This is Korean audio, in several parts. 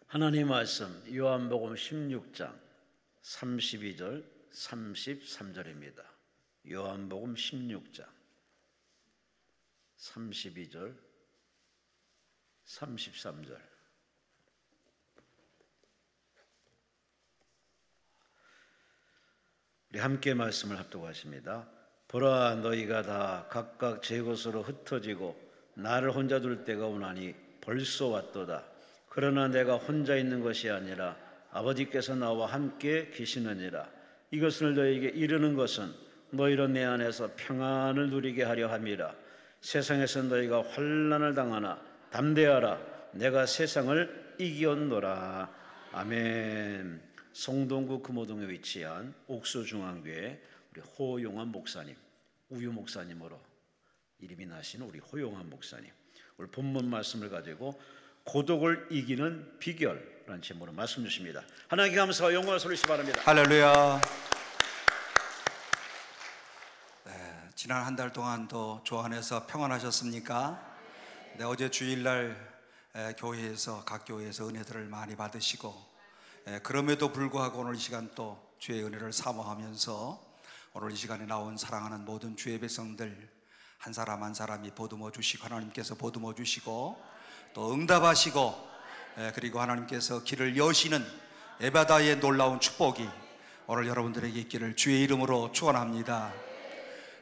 하나님 말씀 요한복음 16장 32절 33절입니다. 요한복음 16장 32절 33절. 우리 함께 말씀을 합독하십니다. 보라, 너희가 다 각각 제 곳으로 흩어지고 나를 혼자 둘 때가 오나니 벌써 왔도다. 그러나 내가 혼자 있는 것이 아니라 아버지께서 나와 함께 계시느니라. 이것을 너희에게 이르는 것은 너희로 내 안에서 평안을 누리게 하려 함이라. 세상에서 너희가 환난을 당하나 담대하라. 내가 세상을 이겼노라. 아멘. 성동구 금호동에 위치한 옥수중앙교회 우리 호용환 목사님, 우유 목사님으로 이름이 나신 우리 호용환 목사님, 오늘 본문 말씀을 가지고 고독을 이기는 비결이라는 제목으로 말씀 주십니다. 하나님께 감사와 영광을 돌리시기 바랍니다. 할렐루야. 네, 지난 한 달 동안도 주 안에서 평안하셨습니까? 네, 어제 주일날 교회에서 각 교회에서 은혜들을 많이 받으시고, 그럼에도 불구하고 오늘 이 시간 또 주의 은혜를 사모하면서 오늘 이 시간에 나온 사랑하는 모든 주의 백성들 한 사람 한 사람이 보듬어 주시고, 하나님께서 보듬어 주시고 또 응답하시고, 그리고 하나님께서 길을 여시는 에바다의 놀라운 축복이 오늘 여러분들에게 있기를 주의 이름으로 축원합니다.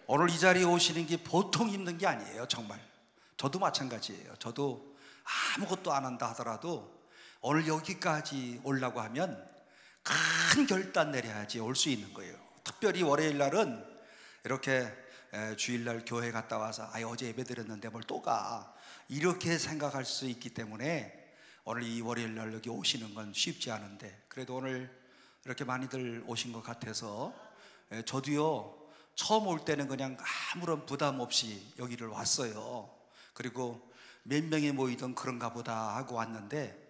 오늘 이 자리에 오시는 게 보통 힘든 게 아니에요. 정말 저도 마찬가지예요. 저도 아무것도 안 한다 하더라도 오늘 여기까지 오려고 하면 큰 결단 내려야지 올 수 있는 거예요. 특별히 월요일 날은 이렇게 주일날 교회 갔다 와서 어제 예배 드렸는데 뭘 또 가, 이렇게 생각할 수 있기 때문에 오늘 이 월요일 날 여기 오시는 건 쉽지 않은데, 그래도 오늘 이렇게 많이들 오신 것 같아서 저도요 처음 올 때는 그냥 아무런 부담 없이 여기를 왔어요. 그리고 몇 명이 모이던 그런가 보다 하고 왔는데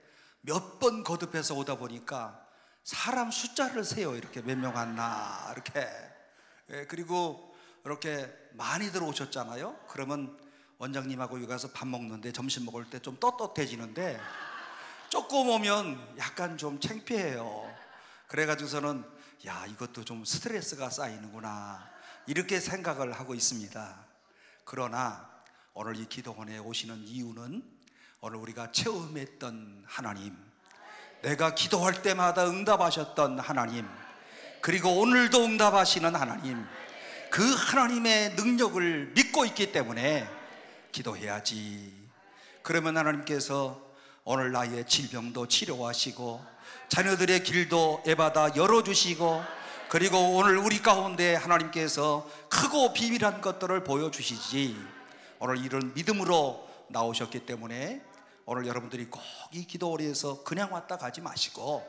몇 번 거듭해서 오다 보니까 사람 숫자를 세요. 이렇게 몇 명 왔나 이렇게. 그리고 이렇게 많이들 오셨잖아요. 그러면 원장님하고 여기 가서 밥 먹는데 점심 먹을 때 좀 떳떳해지는데 조금 오면 약간 좀 창피해요. 그래가지고서는 이것도 좀 스트레스가 쌓이는구나 이렇게 생각을 하고 있습니다. 그러나 오늘 이 기도원에 오시는 이유는 오늘 우리가 체험했던 하나님, 내가 기도할 때마다 응답하셨던 하나님, 그리고 오늘도 응답하시는 하나님, 그 하나님의 능력을 믿고 있기 때문에 기도해야지. 그러면 하나님께서 오늘 나의 질병도 치료하시고 자녀들의 길도 에바다 열어주시고, 그리고 오늘 우리 가운데 하나님께서 크고 비밀한 것들을 보여주시지. 오늘 이런 믿음으로 나오셨기 때문에 오늘 여러분들이 꼭 이 기도원에서 그냥 왔다 가지 마시고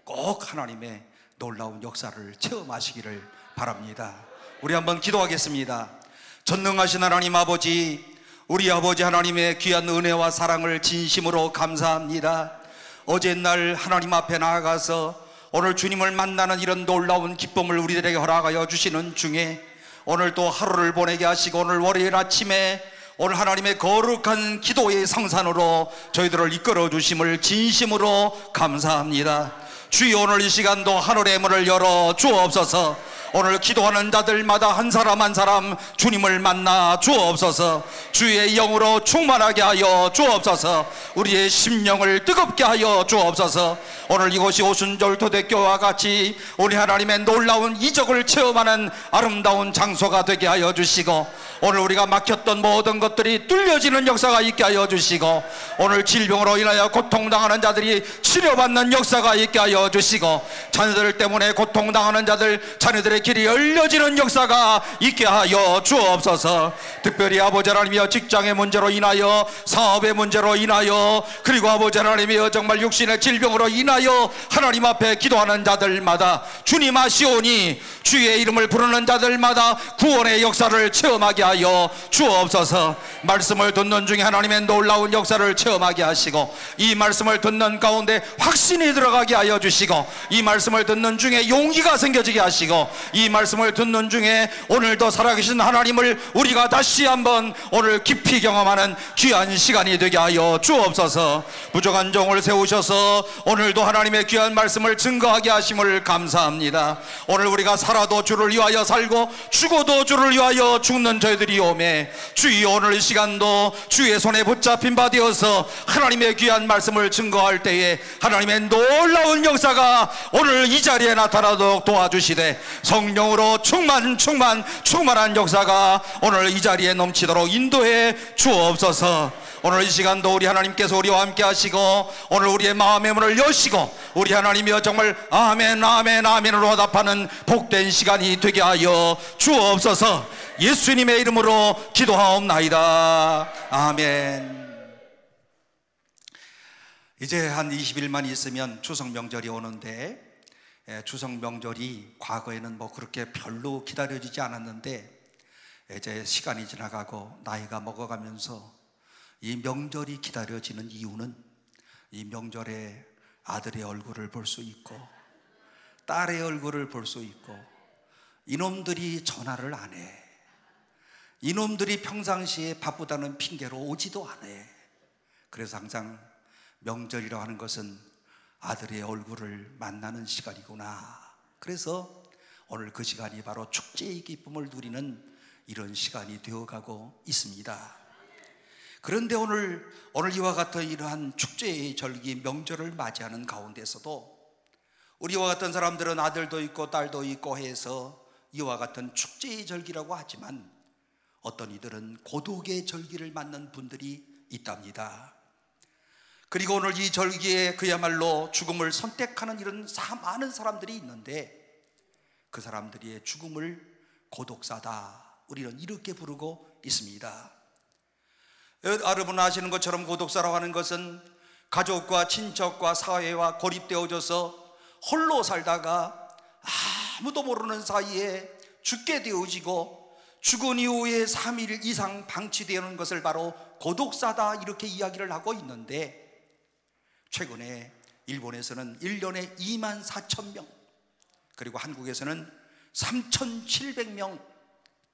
꼭 하나님의 놀라운 역사를 체험하시기를 바랍니다. 우리 한번 기도하겠습니다. 전능하신 하나님 아버지, 우리 아버지 하나님의 귀한 은혜와 사랑을 진심으로 감사합니다. 어제 날 하나님 앞에 나아가서 오늘 주님을 만나는 이런 놀라운 기쁨을 우리들에게 허락하여 주시는 중에 오늘 또 하루를 보내게 하시고, 오늘 월요일 아침에 오늘 하나님의 거룩한 기도의 성산으로 저희들을 이끌어 주심을 진심으로 감사합니다. 주여, 오늘 이 시간도 하늘의 문을 열어 주옵소서. 오늘 기도하는 자들마다 한 사람 한 사람 주님을 만나 주옵소서. 주의 영으로 충만하게 하여 주옵소서. 우리의 심령을 뜨겁게 하여 주옵소서. 오늘 이곳이 오순절토대교와 같이 우리 하나님의 놀라운 이적을 체험하는 아름다운 장소가 되게 하여 주시고, 오늘 우리가 막혔던 모든 것들이 뚫려지는 역사가 있게 하여 주시고, 오늘 질병으로 인하여 고통당하는 자들이 치료받는 역사가 있게 하여 주시고, 자녀들 때문에 고통당하는 자들, 자녀들의 길이 열려지는 역사가 있게 하여 주옵소서. 특별히 아버지 하나님이여, 직장의 문제로 인하여, 사업의 문제로 인하여, 그리고 아버지 하나님이여 정말 육신의 질병으로 인하여 하나님 앞에 기도하는 자들마다 주님 아시오니 주의 이름을 부르는 자들마다 구원의 역사를 체험하게 하여 주옵소서. 말씀을 듣는 중에 하나님의 놀라운 역사를 체험하게 하시고, 이 말씀을 듣는 가운데 확신이 들어가게 하여 주시고, 이 말씀을 듣는 중에 용기가 생겨지게 하시고, 이 말씀을 듣는 중에 오늘도 살아계신 하나님을 우리가 다시 한번 오늘 깊이 경험하는 귀한 시간이 되게 하여 주옵소서. 부족한 종을 세우셔서 오늘도 하나님의 귀한 말씀을 증거하게 하심을 감사합니다. 오늘 우리가 살아도 주를 위하여 살고 죽어도 주를 위하여 죽는 저희들이 오매, 주여 오늘 이 시간도 주의 손에 붙잡힌 바 되어서 하나님의 귀한 말씀을 증거할 때에 하나님의 놀라운 역사가 오늘 이 자리에 나타나도록 도와주시되, 성령으로 충만한 역사가 오늘 이 자리에 넘치도록 인도해 주옵소서. 오늘 이 시간도 우리 하나님께서 우리와 함께 하시고, 오늘 우리의 마음의 문을 여시고 우리 하나님이여 정말 아멘 아멘 아멘으로 답하는 복된 시간이 되게 하여 주옵소서. 예수님의 이름으로 기도하옵나이다. 아멘. 이제 한 20일만 있으면 추석 명절이 오는데, 추석 명절이 과거에는 뭐 그렇게 별로 기다려지지 않았는데, 이제 시간이 지나가고 나이가 먹어가면서 이 명절이 기다려지는 이유는, 이 명절에 아들의 얼굴을 볼 수 있고 딸의 얼굴을 볼 수 있고, 이놈들이 전화를 안 해, 이놈들이 평상시에 바쁘다는 핑계로 오지도 않아. 그래서 항상 명절이라고 하는 것은 아들의 얼굴을 만나는 시간이구나. 그래서 오늘 그 시간이 바로 축제의 기쁨을 누리는 이런 시간이 되어가고 있습니다. 그런데 오늘 이와 같은 이러한 축제의 절기 명절을 맞이하는 가운데서도 우리와 같은 사람들은 아들도 있고 딸도 있고 해서 이와 같은 축제의 절기라고 하지만, 어떤 이들은 고독의 절기를 맞는 분들이 있답니다. 그리고 오늘 이 절기에 그야말로 죽음을 선택하는 이런 많은 사람들이 있는데, 그 사람들의 죽음을 고독사다, 우리는 이렇게 부르고 있습니다. 여러분 아시는 것처럼 고독사라고 하는 것은 가족과 친척과 사회와 고립되어져서 홀로 살다가 아무도 모르는 사이에 죽게 되어지고, 죽은 이후에 3일 이상 방치되는 것을 바로 고독사다, 이렇게 이야기를 하고 있는데, 최근에 일본에서는 1년에 24,000명, 그리고 한국에서는 3,700명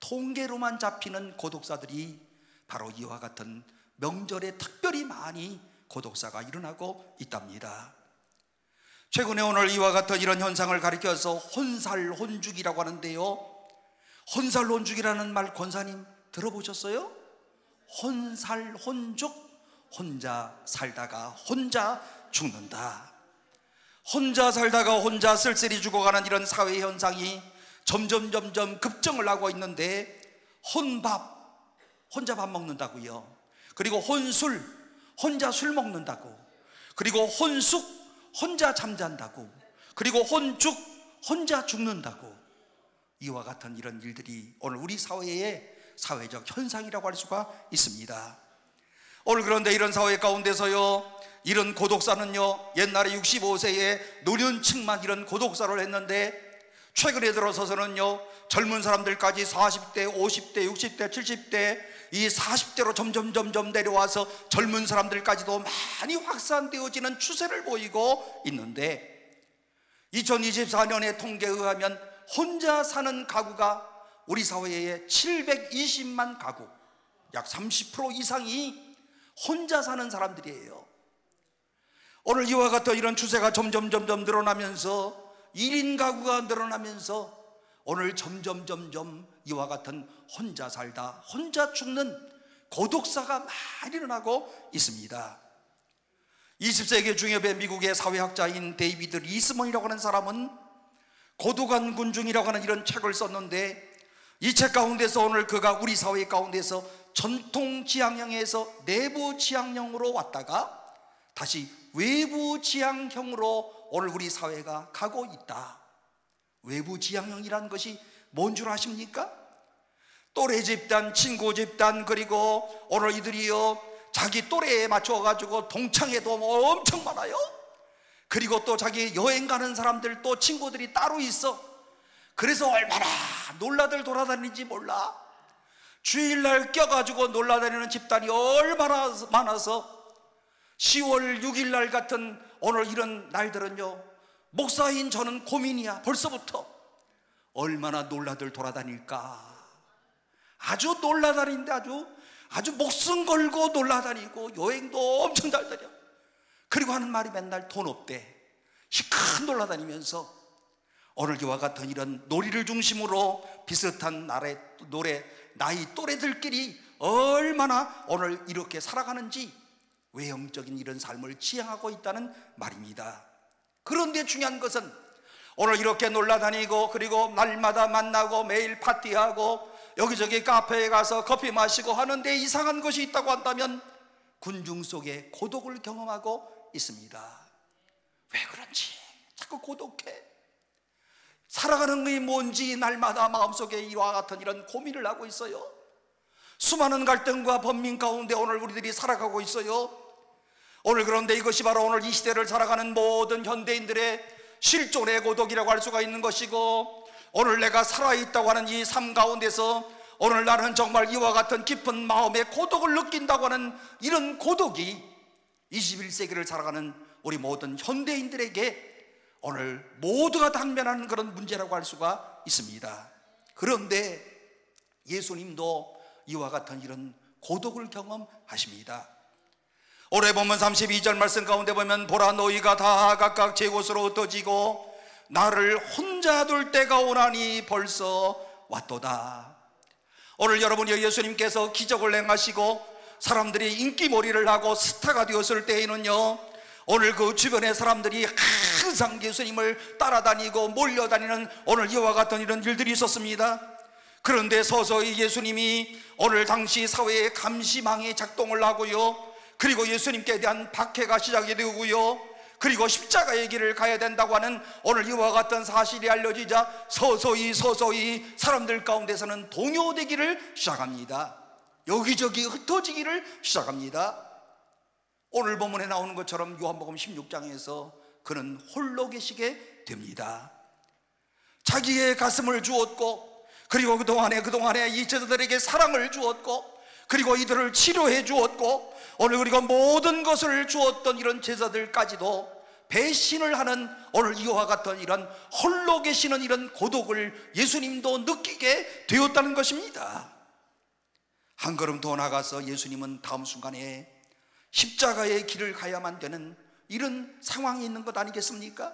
통계로만 잡히는 고독사들이 바로 이와 같은 명절에 특별히 많이 고독사가 일어나고 있답니다. 최근에 오늘 이와 같은 이런 현상을 가리켜서 혼살혼죽이라고 하는데요, 혼살혼죽이라는 말 권사님 들어보셨어요? 혼살혼죽, 혼자 살다가 혼자 죽는다. 혼자 살다가 혼자 쓸쓸히 죽어가는 이런 사회 현상이 점점 급증을 하고 있는데, 혼자 밥 먹는다고요. 그리고 혼술, 혼자 술 먹는다고. 그리고 혼숙, 혼자 잠잔다고. 그리고 혼죽, 혼자 죽는다고. 이와 같은 이런 일들이 오늘 우리 사회의 사회적 현상이라고 할 수가 있습니다. 오늘 그런데 이런 사회 가운데서요, 이런 고독사는요, 옛날에 65세에 노년층만 이런 고독사를 했는데, 최근에 들어서서는요, 젊은 사람들까지 40대, 50대, 60대, 70대, 이 40대로 점점 내려와서 젊은 사람들까지도 많이 확산되어지는 추세를 보이고 있는데, 2024년의 통계에 의하면 혼자 사는 가구가 우리 사회에 720만 가구, 약 30% 이상이 혼자 사는 사람들이에요. 오늘 이와 같은 이런 추세가 점점 늘어나면서 1인 가구가 늘어나면서 오늘 점점 이와 같은 혼자 살다 혼자 죽는 고독사가 많이 일어나고 있습니다. 20세기 중엽의 미국의 사회학자인 데이비드 리스먼이라고 하는 사람은 고독한 군중이라고 하는 이런 책을 썼는데, 이 책 가운데서 오늘 그가 우리 사회 가운데서 전통 지향형에서 내부 지향형으로 왔다가 다시 외부 지향형으로 오늘 우리 사회가 가고 있다. 외부 지향형이라는 것이 뭔 줄 아십니까? 또래 집단, 친구 집단, 그리고 오늘 이들이요, 자기 또래에 맞춰가지고 동창회도 엄청 많아요. 그리고 또 자기 여행 가는 사람들 또 친구들이 따로 있어. 그래서 얼마나 놀라들 돌아다니는지 몰라. 주일날 껴가지고 놀라다니는 집단이 얼마나 많아서 10월 6일날 같은 오늘 이런 날들은요, 목사인 저는 고민이야. 벌써부터 얼마나 놀라들 돌아다닐까. 아주 놀라다니는데 아주 목숨 걸고 놀라다니고 여행도 엄청 잘 다녀. 그리고 하는 말이 맨날 돈 없대. 시큰 놀라다니면서 오늘 이와 같은 이런 놀이를 중심으로 비슷한 나이 또래들끼리 얼마나 오늘 이렇게 살아가는지 외형적인 이런 삶을 지향하고 있다는 말입니다. 그런데 중요한 것은 오늘 이렇게 놀라다니고 그리고 날마다 만나고 매일 파티하고 여기저기 카페에 가서 커피 마시고 하는데 이상한 것이 있다고 한다면 군중 속에 고독을 경험하고 있습니다. 왜 그런지 자꾸 고독해. 살아가는 것이 뭔지 날마다 마음속에 이와 같은 이런 고민을 하고 있어요. 수많은 갈등과 번민 가운데 오늘 우리들이 살아가고 있어요. 오늘 그런데 이것이 바로 오늘 이 시대를 살아가는 모든 현대인들의 실존의 고독이라고 할 수가 있는 것이고, 오늘 내가 살아있다고 하는 이 삶 가운데서 오늘 나는 정말 이와 같은 깊은 마음의 고독을 느낀다고 하는 이런 고독이 21세기를 살아가는 우리 모든 현대인들에게 오늘 모두가 당면하는 그런 문제라고 할 수가 있습니다. 그런데 예수님도 이와 같은 이런 고독을 경험하십니다. 오래 보면 32절 말씀 가운데 보면 보라 너희가 다 각각 제 곳으로 흩어지고 나를 혼자 둘 때가 오나니 벌써 왔도다. 오늘 여러분이 예수님께서 기적을 행하시고 사람들이 인기몰이를 하고 스타가 되었을 때에는요, 오늘 그 주변의 사람들이 항상 예수님을 따라다니고 몰려다니는 오늘 이와 같은 이런 일들이 있었습니다. 그런데 서서히 예수님이 오늘 당시 사회의 감시망이 작동을 하고요, 그리고 예수님께 대한 박해가 시작이 되고요, 그리고 십자가의 길을 가야 된다고 하는 오늘 이와 같은 사실이 알려지자 서서히 사람들 가운데서는 동요되기를 시작합니다. 여기저기 흩어지기를 시작합니다. 오늘 본문에 나오는 것처럼 요한복음 16장에서 그는 홀로 계시게 됩니다. 자기의 가슴을 주었고 그리고 그동안에 이 제자들에게 사랑을 주었고 그리고 이들을 치료해 주었고 오늘 그리고 모든 것을 주었던 이런 제자들까지도 배신을 하는 오늘 이와 같은 이런 홀로 계시는 이런 고독을 예수님도 느끼게 되었다는 것입니다. 한 걸음 더 나가서 예수님은 다음 순간에 십자가의 길을 가야만 되는 이런 상황이 있는 것 아니겠습니까?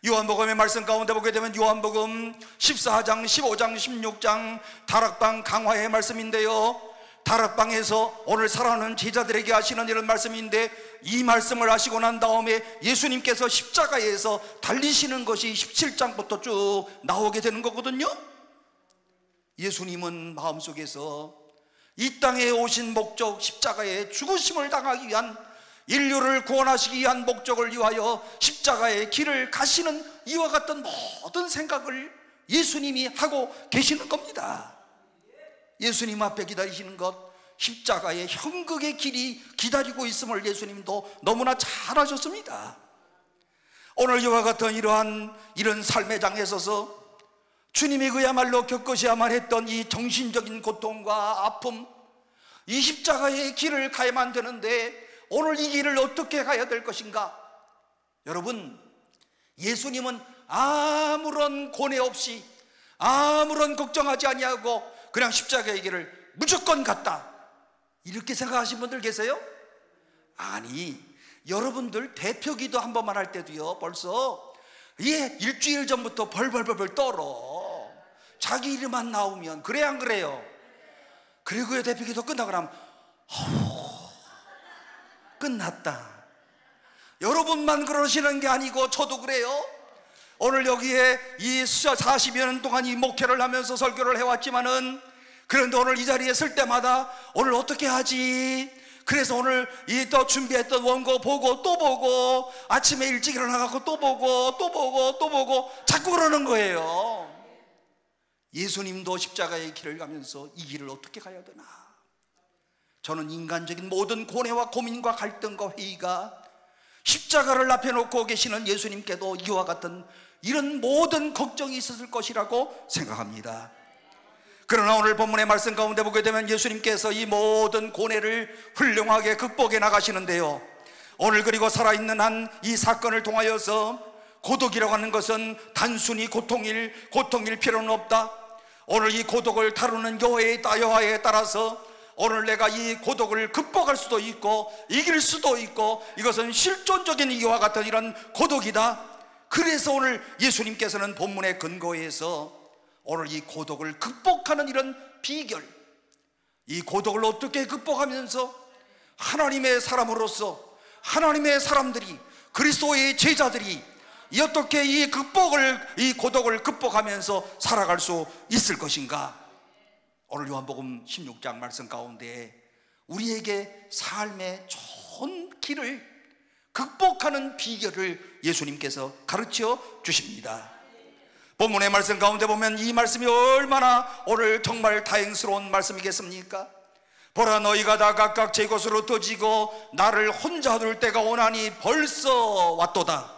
요한복음의 말씀 가운데 보게 되면 요한복음 14장, 15장, 16장 다락방 강화의 말씀인데요, 다락방에서 오늘 살아가는 제자들에게 하시는 이런 말씀인데, 이 말씀을 하시고 난 다음에 예수님께서 십자가에서 달리시는 것이 17장부터 쭉 나오게 되는 거거든요. 예수님은 마음속에서 이 땅에 오신 목적, 십자가의 죽으심을 당하기 위한, 인류를 구원하시기 위한 목적을 위하여 십자가의 길을 가시는 이와 같은 모든 생각을 예수님이 하고 계시는 겁니다. 예수님 앞에 기다리시는 것, 십자가의 형극의 길이 기다리고 있음을 예수님도 너무나 잘 아셨습니다. 오늘 이와 같은 이런 삶의 장에 서서 주님이 그야말로 겪으셔야만 했던 이 정신적인 고통과 아픔, 이 십자가의 길을 가야만 되는데 오늘 이 길을 어떻게 가야 될 것인가? 여러분, 예수님은 아무런 고뇌 없이 아무런 걱정하지 아니하고 그냥 십자가의 길을 무조건 갔다, 이렇게 생각하시는 분들 계세요? 아니, 여러분들 대표기도 한 번만 할 때도요 벌써 일주일 전부터 벌벌벌 떨어. 자기 이름만 나오면. 그래 안 그래요? 그리고요 대표기도 끝나고 나면 끝났다. 여러분만 그러시는 게 아니고 저도 그래요. 오늘 여기에 이 40여 년 동안 이 목회를 하면서 설교를 해왔지만은, 그런데 오늘 이 자리에 설 때마다 오늘 어떻게 하지? 그래서 오늘 이 또 준비했던 원고 보고 또 보고, 아침에 일찍 일어나갖고 또 보고 자꾸 그러는 거예요. 예수님도 십자가의 길을 가면서 이 길을 어떻게 가야 되나? 저는 인간적인 모든 고뇌와 고민과 갈등과 회의가 십자가를 앞에 놓고 계시는 예수님께도 이와 같은 이런 모든 걱정이 있었을 것이라고 생각합니다. 그러나 오늘 본문의 말씀 가운데 보게 되면 예수님께서 이 모든 고뇌를 훌륭하게 극복해 나가시는데요, 오늘 그리고 살아있는 한 이 사건을 통하여서 고독이라고 하는 것은 단순히 고통일 필요는 없다. 오늘 이 고독을 다루는 여호와에 따라서 오늘 내가 이 고독을 극복할 수도 있고 이길 수도 있고, 이것은 실존적인 이와 같은 이런 고독이다. 그래서 오늘 예수님께서는 본문에 근거해서 오늘 이 고독을 극복하는 이런 비결, 이 고독을 어떻게 극복하면서 하나님의 사람으로서 하나님의 사람들이, 그리스도의 제자들이 어떻게 이 고독을 극복하면서 살아갈 수 있을 것인가. 오늘 요한복음 16장 말씀 가운데 우리에게 삶의 좋은 길을 극복하는 비결을 예수님께서 가르쳐 주십니다. 본문의 말씀 가운데 보면 이 말씀이 얼마나 오늘 정말 다행스러운 말씀이겠습니까? 보라, 너희가 다 각각 제 곳으로 흩어지고 나를 혼자 둘 때가 오나니 벌써 왔도다.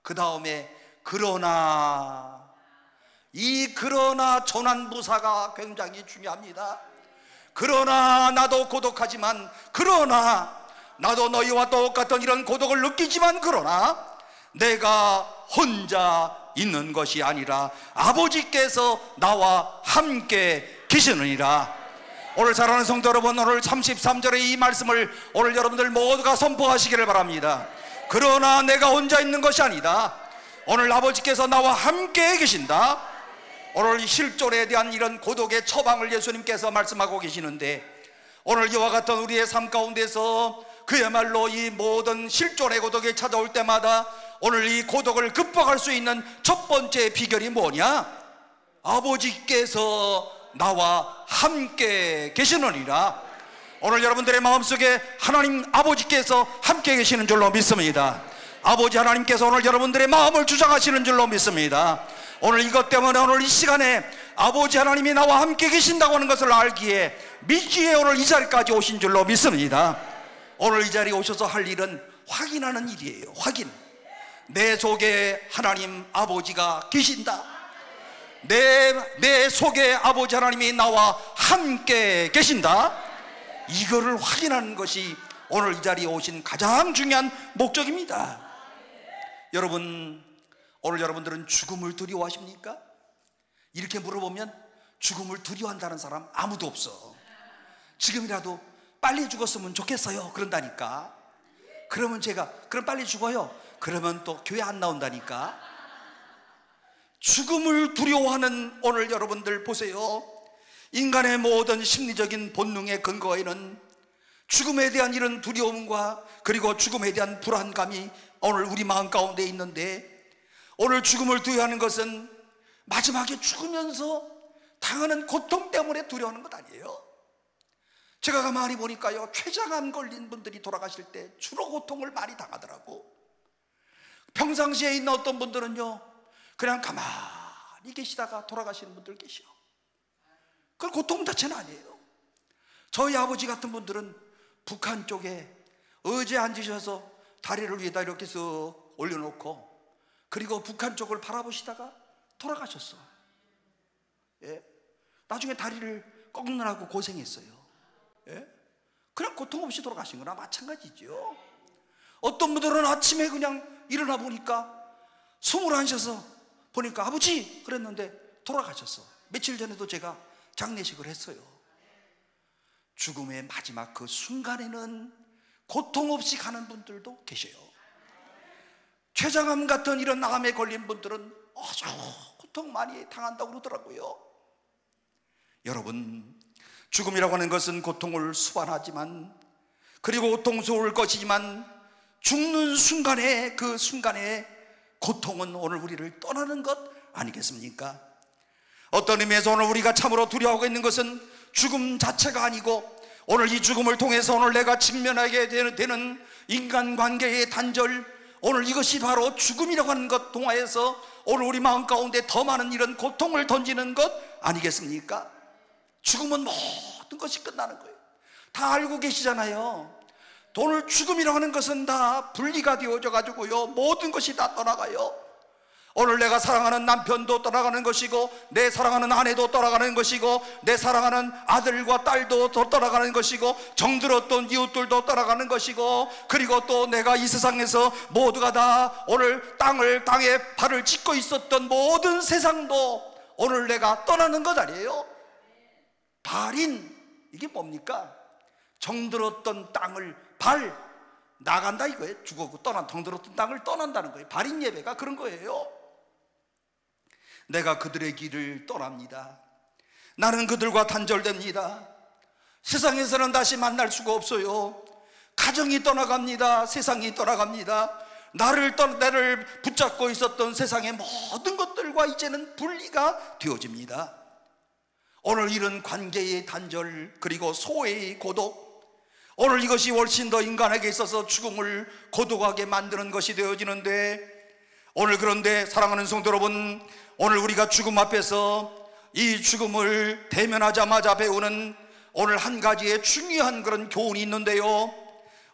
그 다음에 그러나, 이 그러나 전환부사가 굉장히 중요합니다. 그러나 나도 고독하지만, 그러나 나도 너희와 똑같은 이런 고독을 느끼지만, 그러나 내가 혼자 있는 것이 아니라 아버지께서 나와 함께 계시느니라. 오늘 사랑하는 성도 여러분, 오늘 33절의 이 말씀을 오늘 여러분들 모두가 선포하시기를 바랍니다. 그러나 내가 혼자 있는 것이 아니다. 오늘 아버지께서 나와 함께 계신다. 오늘 실존에 대한 이런 고독의 처방을 예수님께서 말씀하고 계시는데, 오늘 이와 같은 우리의 삶 가운데서 그야말로 이 모든 실존의 고독이 찾아올 때마다 오늘 이 고독을 극복할 수 있는 첫 번째 비결이 뭐냐? 아버지께서 나와 함께 계시느니라. 오늘 여러분들의 마음속에 하나님 아버지께서 함께 계시는 줄로 믿습니다. 아버지 하나님께서 오늘 여러분들의 마음을 주장하시는 줄로 믿습니다. 오늘 이것 때문에 오늘 이 시간에 아버지 하나님이 나와 함께 계신다고 하는 것을 알기에, 믿기에 오늘 이 자리까지 오신 줄로 믿습니다. 오늘 이 자리에 오셔서 할 일은 확인하는 일이에요. 확인. 내 속에 하나님 아버지가 계신다. 내 속에 아버지 하나님이 나와 함께 계신다. 이거를 확인하는 것이 오늘 이 자리에 오신 가장 중요한 목적입니다. 여러분, 오늘 여러분들은 죽음을 두려워하십니까? 이렇게 물어보면 죽음을 두려워한다는 사람 아무도 없어. 지금이라도 빨리 죽었으면 좋겠어요 그런다니까. 그러면 제가, 그럼 빨리 죽어요, 그러면 또 교회 안 나온다니까. 죽음을 두려워하는 오늘 여러분들 보세요. 인간의 모든 심리적인 본능의 근거에는 죽음에 대한 이런 두려움과 그리고 죽음에 대한 불안감이 오늘 우리 마음 가운데 있는데, 오늘 죽음을 두려워하는 것은 마지막에 죽으면서 당하는 고통 때문에 두려워하는 것 아니에요. 제가 가만히 보니까요, 췌장암 걸린 분들이 돌아가실 때 주로 고통을 많이 당하더라고. 평상시에 있는 어떤 분들은요, 그냥 가만히 계시다가 돌아가시는 분들 계셔. 그건 고통 자체는 아니에요. 저희 아버지 같은 분들은 북한 쪽에 의자에 앉으셔서 다리를 위에다 이렇게 쓱 올려놓고, 그리고 북한 쪽을 바라보시다가 돌아가셨어. 예? 나중에 다리를 꺾느라고 고생했어요. 예? 그냥 고통 없이 돌아가신 거나 마찬가지죠. 어떤 분들은 아침에 그냥 일어나 보니까 숨을 안 쉬어서 보니까 아버지 그랬는데 돌아가셨어. 며칠 전에도 제가 장례식을 했어요. 죽음의 마지막 그 순간에는 고통 없이 가는 분들도 계셔요. 췌장암 같은 이런 암에 걸린 분들은 아주 고통 많이 당한다고 그러더라고요. 여러분, 죽음이라고 하는 것은 고통을 수반하지만, 그리고 고통스러울 것이지만, 죽는 순간에 그 순간에 고통은 오늘 우리를 떠나는 것 아니겠습니까? 어떤 의미에서 오늘 우리가 참으로 두려워하고 있는 것은 죽음 자체가 아니고, 오늘 이 죽음을 통해서 오늘 내가 직면하게 되는 인간관계의 단절, 오늘 이것이 바로 죽음이라고 하는 것 통하여서 오늘 우리 마음 가운데 더 많은 이런 고통을 던지는 것 아니겠습니까? 죽음은 모든 것이 끝나는 거예요. 다 알고 계시잖아요. 오늘 죽음이라고 하는 것은 다 분리가 되어져 가지고요, 모든 것이 다 떠나가요. 오늘 내가 사랑하는 남편도 떠나가는 것이고, 내 사랑하는 아내도 떠나가는 것이고, 내 사랑하는 아들과 딸도 떠나가는 것이고, 정들었던 이웃들도 떠나가는 것이고, 그리고 또 내가 이 세상에서 모두가 다 오늘 땅에 발을 짚고 있었던 모든 세상도 오늘 내가 떠나는 것 아니에요? 발인, 이게 뭡니까? 정들었던 땅을 발 나간다 이거예요. 죽었고 떠난 정들었던 땅을 떠난다는 거예요. 발인 예배가 그런 거예요. 내가 그들의 길을 떠납니다. 나는 그들과 단절됩니다. 세상에서는 다시 만날 수가 없어요. 가정이 떠나갑니다. 세상이 떠나갑니다. 나를 붙잡고 있었던 세상의 모든 것들과 이제는 분리가 되어집니다. 오늘 이런 관계의 단절, 그리고 소외의 고독, 오늘 이것이 훨씬 더 인간에게 있어서 죽음을 고독하게 만드는 것이 되어지는데, 오늘 그런데 사랑하는 성도 여러분, 오늘 우리가 죽음 앞에서 이 죽음을 대면하자마자 배우는 오늘 한 가지의 중요한 그런 교훈이 있는데요,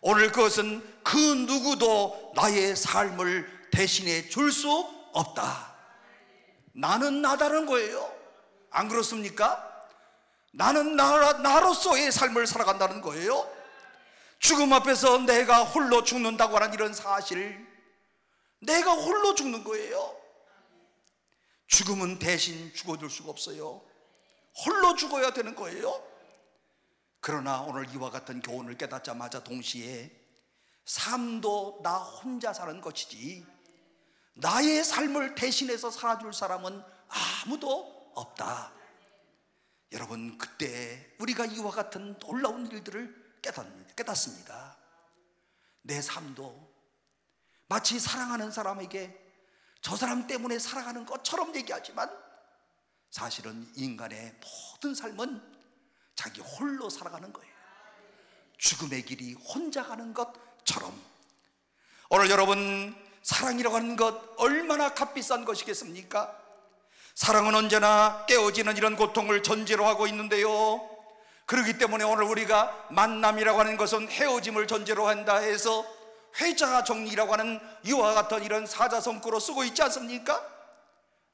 오늘 그것은 그 누구도 나의 삶을 대신해 줄 수 없다. 나는 나다는 거예요. 안 그렇습니까? 나는 나로서의 삶을 살아간다는 거예요. 죽음 앞에서 내가 홀로 죽는다고 하는 이런 사실, 내가 홀로 죽는 거예요. 죽음은 대신 죽어줄 수가 없어요. 홀로 죽어야 되는 거예요. 그러나 오늘 이와 같은 교훈을 깨닫자마자 동시에 삶도 나 혼자 사는 것이지 나의 삶을 대신해서 살아줄 사람은 아무도 없다. 여러분, 그때 우리가 이와 같은 놀라운 일들을 깨닫습니다. 내 삶도 마치 사랑하는 사람에게 저 사람 때문에 살아가는 것처럼 얘기하지만, 사실은 인간의 모든 삶은 자기 홀로 살아가는 거예요. 죽음의 길이 혼자 가는 것처럼. 오늘 여러분, 사랑이라고 하는 것 얼마나 값비싼 것이겠습니까? 사랑은 언제나 깨어지는 이런 고통을 전제로 하고 있는데요, 그렇기 때문에 오늘 우리가 만남이라고 하는 것은 헤어짐을 전제로 한다 해서 회자정리라고 하는 이와 같은 이런 사자성구로 쓰고 있지 않습니까?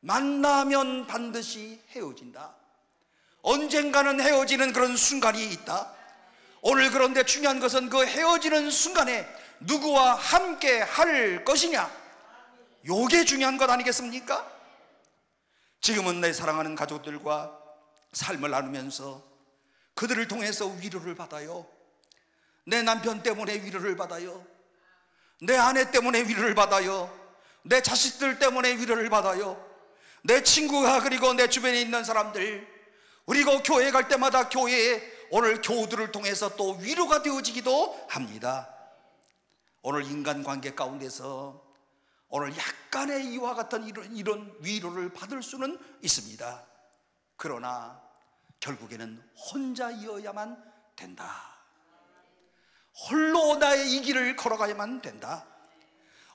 만나면 반드시 헤어진다. 언젠가는 헤어지는 그런 순간이 있다. 오늘 그런데 중요한 것은 그 헤어지는 순간에 누구와 함께 할 것이냐, 요게 중요한 것 아니겠습니까? 지금은 내 사랑하는 가족들과 삶을 나누면서 그들을 통해서 위로를 받아요. 내 남편 때문에 위로를 받아요. 내 아내 때문에 위로를 받아요. 내 자식들 때문에 위로를 받아요. 내 친구가, 그리고 내 주변에 있는 사람들, 그리고 교회 갈 때마다 교회에 오늘 교우들을 통해서 또 위로가 되어지기도 합니다. 오늘 인간관계 가운데서 오늘 약간의 이와 같은 이런 위로를 받을 수는 있습니다. 그러나 결국에는 혼자이어야만 된다. 홀로 나의 이 길을 걸어가야만 된다.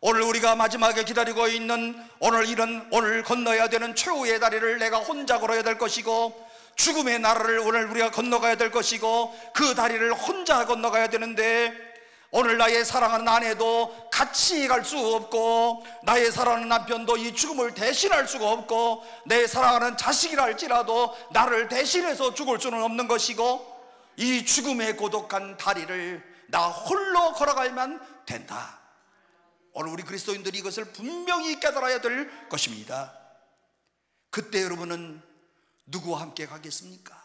오늘 우리가 마지막에 기다리고 있는 오늘 건너야 되는 최후의 다리를 내가 혼자 걸어야 될 것이고, 죽음의 나라를 오늘 우리가 건너가야 될 것이고, 그 다리를 혼자 건너가야 되는데, 오늘 나의 사랑하는 아내도 같이 갈 수 없고, 나의 사랑하는 남편도 이 죽음을 대신할 수가 없고, 내 사랑하는 자식이라 할지라도 나를 대신해서 죽을 수는 없는 것이고, 이 죽음의 고독한 다리를 나 홀로 걸어가야만 된다. 오늘 우리 그리스도인들이 이것을 분명히 깨달아야 될 것입니다. 그때 여러분은 누구와 함께 가겠습니까?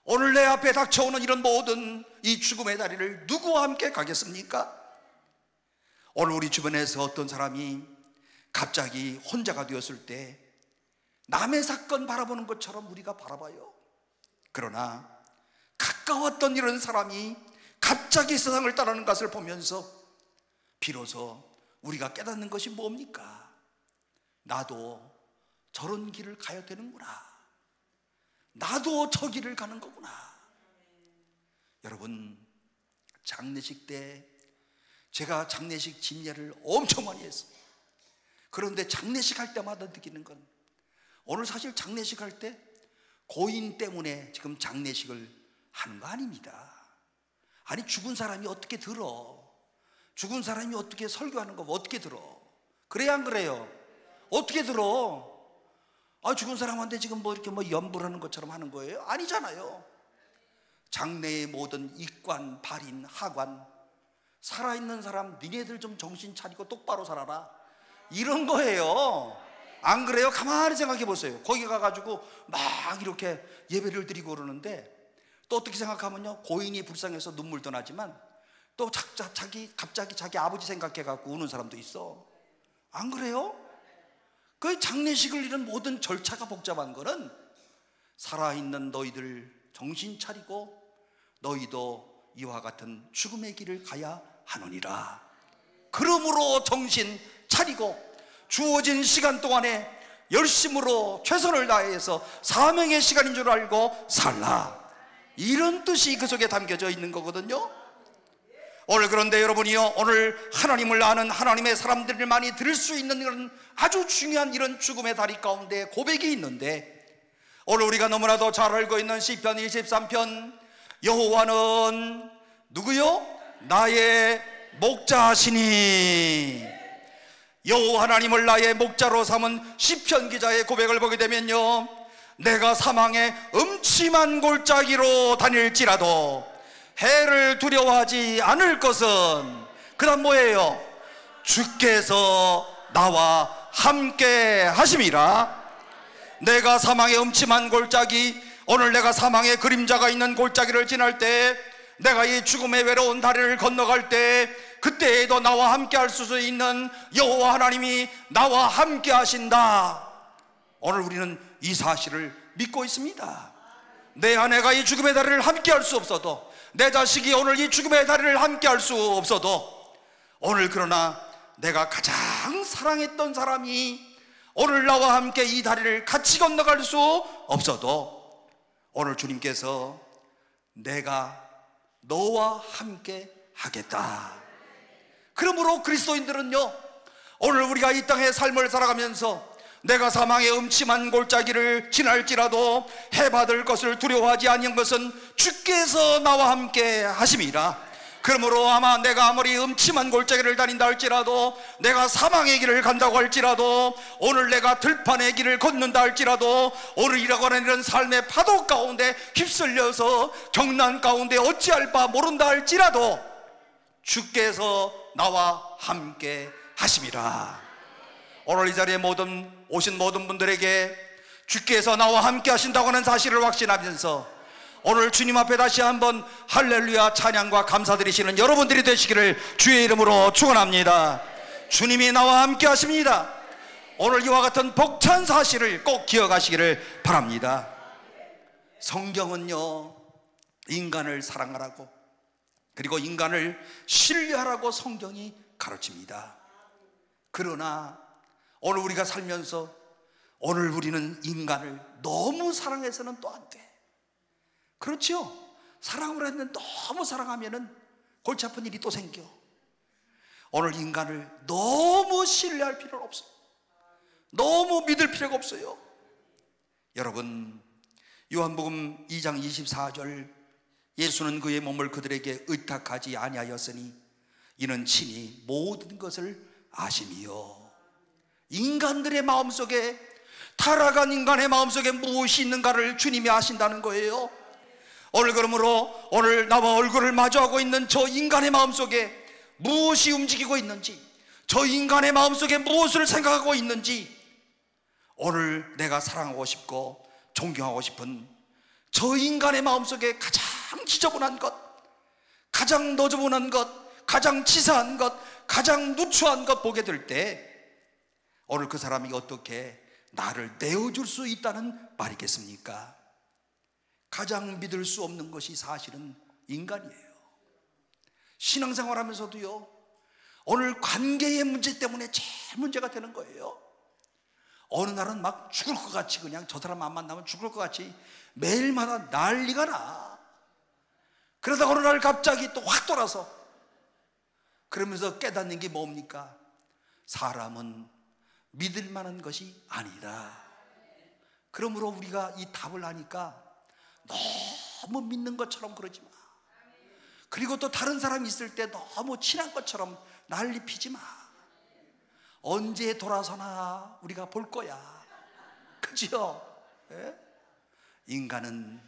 오늘 내 앞에 닥쳐오는 이런 모든 이 죽음의 다리를 누구와 함께 가겠습니까? 오늘 우리 주변에서 어떤 사람이 갑자기 혼자가 되었을 때 남의 사건 바라보는 것처럼 우리가 바라봐요. 그러나 가까웠던 이런 사람이 갑자기 세상을 떠나는 것을 보면서 비로소 우리가 깨닫는 것이 뭡니까? 나도 저런 길을 가야 되는구나. 나도 저 길을 가는 거구나. 여러분, 장례식 때 제가 장례식 집례를 엄청 많이 했어요. 그런데 장례식 할 때마다 느끼는 건, 오늘 사실 장례식 할 때 고인 때문에 지금 장례식을 하는 거 아닙니다. 아니, 죽은 사람이 어떻게 들어? 죽은 사람이 어떻게 설교하는 거 어떻게 들어? 그래야 안 그래요? 어떻게 들어? 죽은 사람한테 지금 뭐 이렇게 연불 하는 것처럼 하는 거예요? 아니잖아요. 장래의 모든 ik관, 발인, 하관, 살아있는 사람 니네들 좀 정신 차리고 똑바로 살아라, 이런 거예요. 안 그래요? 가만히 생각해 보세요. 거기 가가지고 막 이렇게 예배를 드리고 그러는데 또 어떻게 생각하면요, 고인이 불쌍해서 눈물도 나지만 또 갑자기 자기 아버지 생각해갖고 우는 사람도 있어. 안 그래요? 그 장례식을 이런 모든 절차가 복잡한 거는 살아있는 너희들 정신 차리고 너희도 이와 같은 죽음의 길을 가야 하느니라. 그러므로 정신 차리고 주어진 시간 동안에 열심으로 최선을 다해서 사명의 시간인 줄 알고 살라, 이런 뜻이 그 속에 담겨져 있는 거거든요. 오늘 그런데 여러분이요, 오늘 하나님을 아는 하나님의 사람들을 많이 들을 수 있는 이런 아주 중요한 이런 죽음의 다리 가운데 고백이 있는데, 오늘 우리가 너무나도 잘 알고 있는 시편 23편, 여호와는 누구요? 나의 목자시니. 여호와 하나님을 나의 목자로 삼은 시편 기자의 고백을 보게 되면요, 내가 사망의 음침한 골짜기로 다닐지라도 해를 두려워하지 않을 것은, 그 다음 뭐예요? 주께서 나와 함께 하심이라. 내가 사망의 음침한 골짜기, 오늘 내가 사망의 그림자가 있는 골짜기를 지날 때, 내가 이 죽음의 외로운 다리를 건너갈 때, 그때에도 나와 함께 할 수 있는 여호와 하나님이 나와 함께 하신다. 오늘 우리는 이 사실을 믿고 있습니다. 내 아내가 이 죽음의 다리를 함께 할 수 없어도, 내 자식이 오늘 이 죽음의 다리를 함께 할 수 없어도, 오늘 그러나 내가 가장 사랑했던 사람이 오늘 나와 함께 이 다리를 같이 건너갈 수 없어도, 오늘 주님께서 내가 너와 함께 하겠다. 그러므로 그리스도인들은요, 오늘 우리가 이 땅의 삶을 살아가면서 내가 사망의 음침한 골짜기를 지날지라도 해받을 것을 두려워하지 아니한 것은 주께서 나와 함께 하심이라. 그러므로 아마 내가 아무리 음침한 골짜기를 다닌다 할지라도, 내가 사망의 길을 간다고 할지라도, 오늘 내가 들판의 길을 걷는다 할지라도, 오늘 이라고는 이런 삶의 파도 가운데 휩쓸려서 경난 가운데 어찌할 바 모른다 할지라도 주께서 나와 함께 하심이라. 오늘 이 자리에 오신 모든 분들에게 주께서 나와 함께 하신다고 하는 사실을 확신하면서 오늘 주님 앞에 다시 한번 할렐루야 찬양과 감사드리시는 여러분들이 되시기를 주의 이름으로 축원합니다. 주님이 나와 함께 하십니다. 오늘 이와 같은 벅찬 사실을 꼭 기억하시기를 바랍니다. 성경은요, 인간을 사랑하라고, 그리고 인간을 신뢰하라고 성경이 가르칩니다. 그러나 오늘 우리가 살면서 오늘 우리는 인간을 너무 사랑해서는 또 안 돼. 그렇죠? 사랑을 했는데 너무 사랑하면은 골치 아픈 일이 또 생겨. 오늘 인간을 너무 신뢰할 필요는 없어요. 너무 믿을 필요가 없어요. 여러분, 요한복음 2장 24절, 예수는 그의 몸을 그들에게 의탁하지 아니하였으니 이는 친히 모든 것을 아심이요. 인간들의 마음속에, 타락한 인간의 마음속에 무엇이 있는가를 주님이 아신다는 거예요. 오늘 그러므로 오늘 나와 얼굴을 마주하고 있는 저 인간의 마음속에 무엇이 움직이고 있는지, 저 인간의 마음속에 무엇을 생각하고 있는지, 오늘 내가 사랑하고 싶고 존경하고 싶은 저 인간의 마음속에 가장 지저분한 것, 가장 너저분한 것, 가장 치사한 것, 가장 누추한 것 보게 될 때 오늘 그 사람이 어떻게 나를 내어줄 수 있다는 말이겠습니까? 가장 믿을 수 없는 것이 사실은 인간이에요. 신앙생활 하면서도요, 오늘 관계의 문제 때문에 제일 문제가 되는 거예요. 어느 날은 막 죽을 것 같이, 그냥 저 사람 안 만나면 죽을 것 같이 매일마다 난리가 나. 그러다 어느 날 갑자기 또 확 돌아서, 그러면서 깨닫는 게 뭡니까? 사람은 믿을 만한 것이 아니다. 그러므로 우리가 이 답을 하니까 너무 믿는 것처럼 그러지 마. 그리고 또 다른 사람이 있을 때 너무 친한 것처럼 난리 피지 마. 언제 돌아서나 우리가 볼 거야. 그죠? 예? 인간은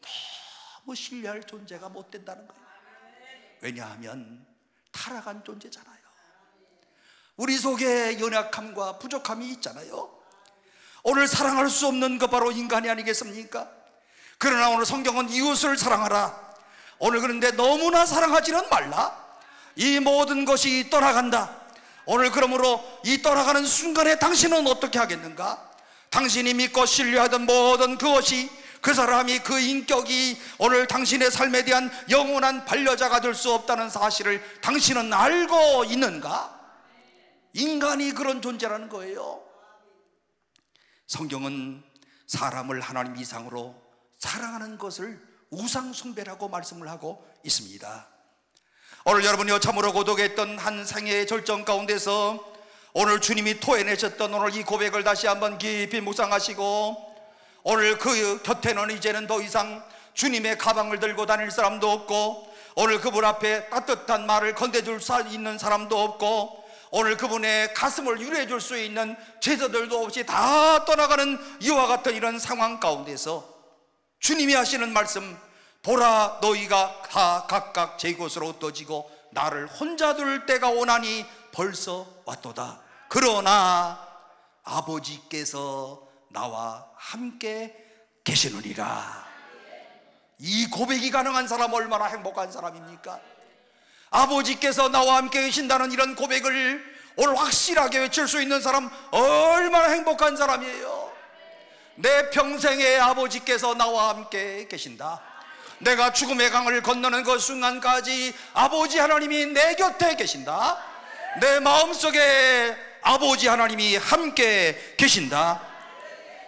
너무 신뢰할 존재가 못 된다는 거예요. 왜냐하면 타락한 존재잖아요. 우리 속에 연약함과 부족함이 있잖아요. 오늘 사랑할 수 없는 것 바로 인간이 아니겠습니까? 그러나 오늘 성경은 이웃을 사랑하라. 오늘 그런데 너무나 사랑하지는 말라. 이 모든 것이 떠나간다. 오늘 그러므로 이 떠나가는 순간에 당신은 어떻게 하겠는가? 당신이 믿고 신뢰하던 모든 그것이, 그 사람이, 그 인격이 오늘 당신의 삶에 대한 영원한 반려자가 될 수 없다는 사실을 당신은 알고 있는가? 인간이 그런 존재라는 거예요. 성경은 사람을 하나님 이상으로 사랑하는 것을 우상 숭배라고 말씀을 하고 있습니다. 오늘 여러분이 참으로 고독했던 한 생애의 절정 가운데서 오늘 주님이 토해내셨던 오늘 이 고백을 다시 한번 깊이 묵상하시고, 오늘 그 곁에는 이제는 더 이상 주님의 가방을 들고 다닐 사람도 없고, 오늘 그분 앞에 따뜻한 말을 건네줄 수 있는 사람도 없고, 오늘 그분의 가슴을 유래해 줄 수 있는 제자들도 없이 다 떠나가는 이와 같은 이런 상황 가운데서 주님이 하시는 말씀, 보라 너희가 다 각각 제 곳으로 흩어지고 나를 혼자 둘 때가 오나니 벌써 왔도다. 그러나 아버지께서 나와 함께 계시느니라. 이 고백이 가능한 사람 얼마나 행복한 사람입니까? 아버지께서 나와 함께 계신다는 이런 고백을 오늘 확실하게 외칠 수 있는 사람 얼마나 행복한 사람이에요. 내 평생에 아버지께서 나와 함께 계신다. 내가 죽음의 강을 건너는 그 순간까지 아버지 하나님이 내 곁에 계신다. 내 마음속에 아버지 하나님이 함께 계신다.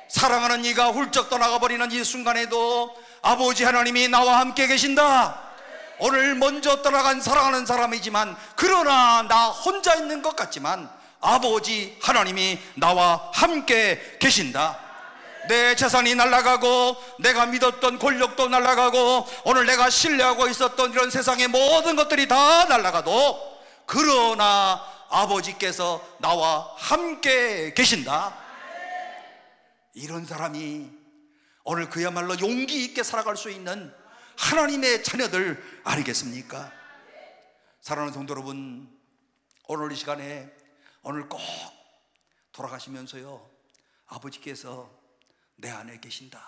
사랑하는 이가 훌쩍 떠나가 버리는 이 순간에도 아버지 하나님이 나와 함께 계신다. 오늘 먼저 떠나간 사랑하는 사람이지만, 그러나 나 혼자 있는 것 같지만 아버지 하나님이 나와 함께 계신다. 내 재산이 날아가고 내가 믿었던 권력도 날아가고 오늘 내가 신뢰하고 있었던 이런 세상의 모든 것들이 다 날아가도, 그러나 아버지께서 나와 함께 계신다. 이런 사람이 오늘 그야말로 용기 있게 살아갈 수 있는 하나님의 자녀들 아니겠습니까? 사랑하는 성도 여러분, 오늘 이 시간에 오늘 꼭 돌아가시면서요, 아버지께서 내 안에 계신다.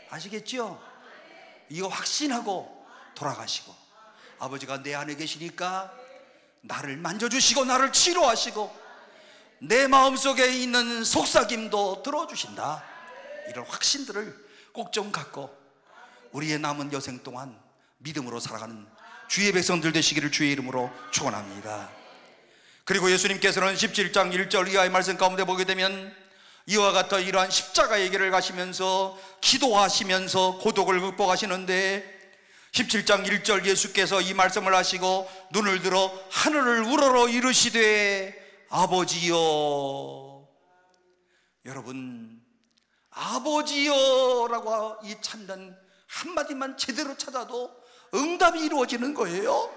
아시겠죠? 이거 확신하고 돌아가시고, 아버지가 내 안에 계시니까 나를 만져주시고 나를 치료하시고 내 마음속에 있는 속삭임도 들어주신다. 이런 확신들을 꼭 좀 갖고 우리의 남은 여생 동안 믿음으로 살아가는 주의 백성들 되시기를 주의 이름으로 축원합니다. 그리고 예수님께서는 17장 1절 이하의 말씀 가운데 보게 되면 이와 같은 이러한 십자가의 길을 가시면서 기도하시면서 고독을 극복하시는데, 17장 1절 예수께서 이 말씀을 하시고 눈을 들어 하늘을 우러러 이르시되 아버지여. 여러분, 아버지여라고 이 찬단 한마디만 제대로 찾아도 응답이 이루어지는 거예요.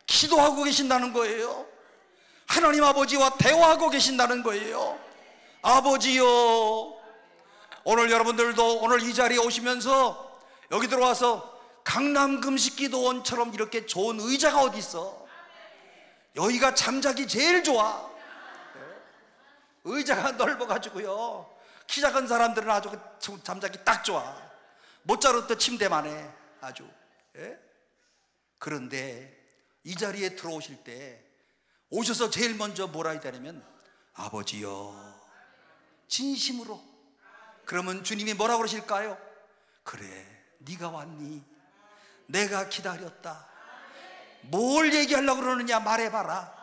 기도하고 계신다는 거예요. 하나님 아버지와 대화하고 계신다는 거예요. 아버지여. 오늘 여러분들도 오늘 이 자리에 오시면서 여기 들어와서 강남 금식기도원처럼 이렇게 좋은 의자가 어디 있어? 여기가 잠자기 제일 좋아. 의자가 넓어가지고요, 키 작은 사람들은 아주 잠자기 딱 좋아. 모짜르트 침대만 해 아주. 예? 그런데 이 자리에 들어오실 때 오셔서 제일 먼저 뭐라 해야 되냐면 아버지여, 진심으로. 그러면 주님이 뭐라고 그러실까요? 그래, 네가 왔니? 내가 기다렸다. 뭘 얘기하려고 그러느냐 말해봐라.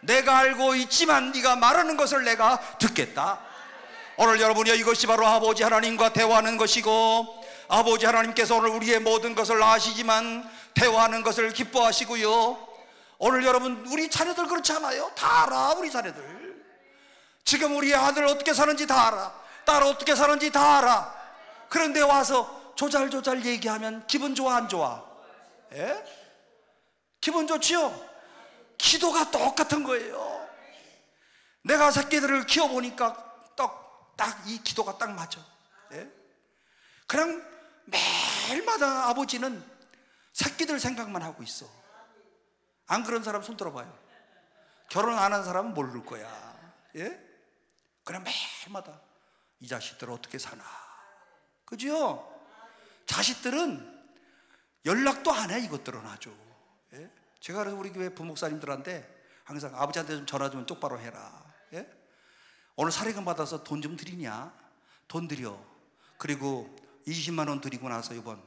내가 알고 있지만 네가 말하는 것을 내가 듣겠다. 오늘 여러분이 이것이 바로 아버지 하나님과 대화하는 것이고, 아버지 하나님께서 오늘 우리의 모든 것을 아시지만 대화하는 것을 기뻐하시고요. 오늘 여러분, 우리 자녀들 그렇지 않아요? 다 알아. 우리 자녀들 지금 우리 아들 어떻게 사는지 다 알아. 딸 어떻게 사는지 다 알아. 그런데 와서 조잘조잘 얘기하면 기분 좋아 안 좋아? 예? 기분 좋지요? 기도가 똑같은 거예요. 내가 새끼들을 키워보니까 딱 이 기도가 딱 맞아. 예? 그냥 매일마다 아버지는 새끼들 생각만 하고 있어. 안 그런 사람 손 들어봐요. 결혼 안 한 사람은 모를 거야. 예? 그냥 매일마다 이 자식들 어떻게 사나. 그죠? 자식들은 연락도 안 해. 이것들은 아주. 예? 제가 그래서 우리 교회 부목사님들한테 항상 아버지한테 좀 전화 좀 똑바로 해라. 예? 오늘 사례금 받아서 돈 좀 드리냐? 돈 드려. 그리고 20만 원 드리고 나서 이번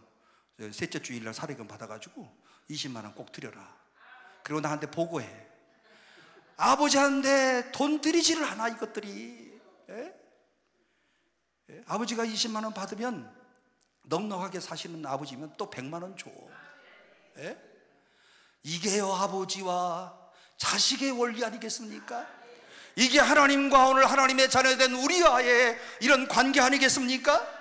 셋째 주일날 사례금 받아가지고 20만 원 꼭 드려라. 그리고 나한테 보고해. 아버지한테 돈 드리지를 않아 이것들이. 예? 예? 아버지가 20만 원 받으면 넉넉하게 사시는 아버지면 또 100만 원 줘. 예? 이게요 아버지와 자식의 원리 아니겠습니까? 이게 하나님과 오늘 하나님의 자녀된 우리와의 이런 관계 아니겠습니까?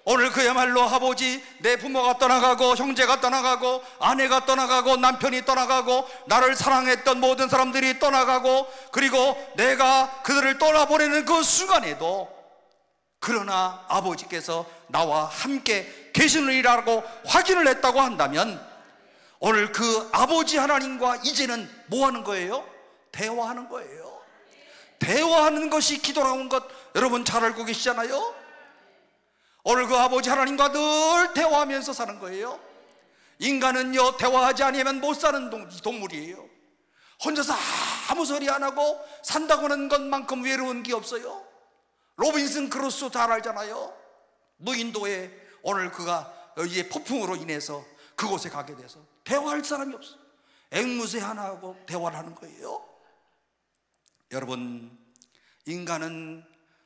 오늘 그야말로 아버지, 내 부모가 떠나가고 형제가 떠나가고 아내가 떠나가고 남편이 떠나가고 나를 사랑했던 모든 사람들이 떠나가고 그리고 내가 그들을 떠나보내는 그 순간에도 그러나 아버지께서 나와 함께 계시느니라고 확인을 했다고 한다면 오늘 그 아버지 하나님과 이제는 뭐 하는 거예요? 대화하는 거예요. 대화하는 것이 기도라는 것 여러분 잘 알고 계시잖아요. 오늘 그 아버지 하나님과 늘 대화하면서 사는 거예요. 인간은요 대화하지 않으면 못 사는 동물이에요. 혼자서 아무 소리 안 하고 산다고 하는 것만큼 외로운 게 없어요. 로빈슨 크루소 잘 알잖아요. 무인도에 오늘 그가 이 폭풍으로 인해서 그곳에 가게 돼서 대화할 사람이 없어. 앵무새 하나하고 대화를 하는 거예요. 여러분, 인간은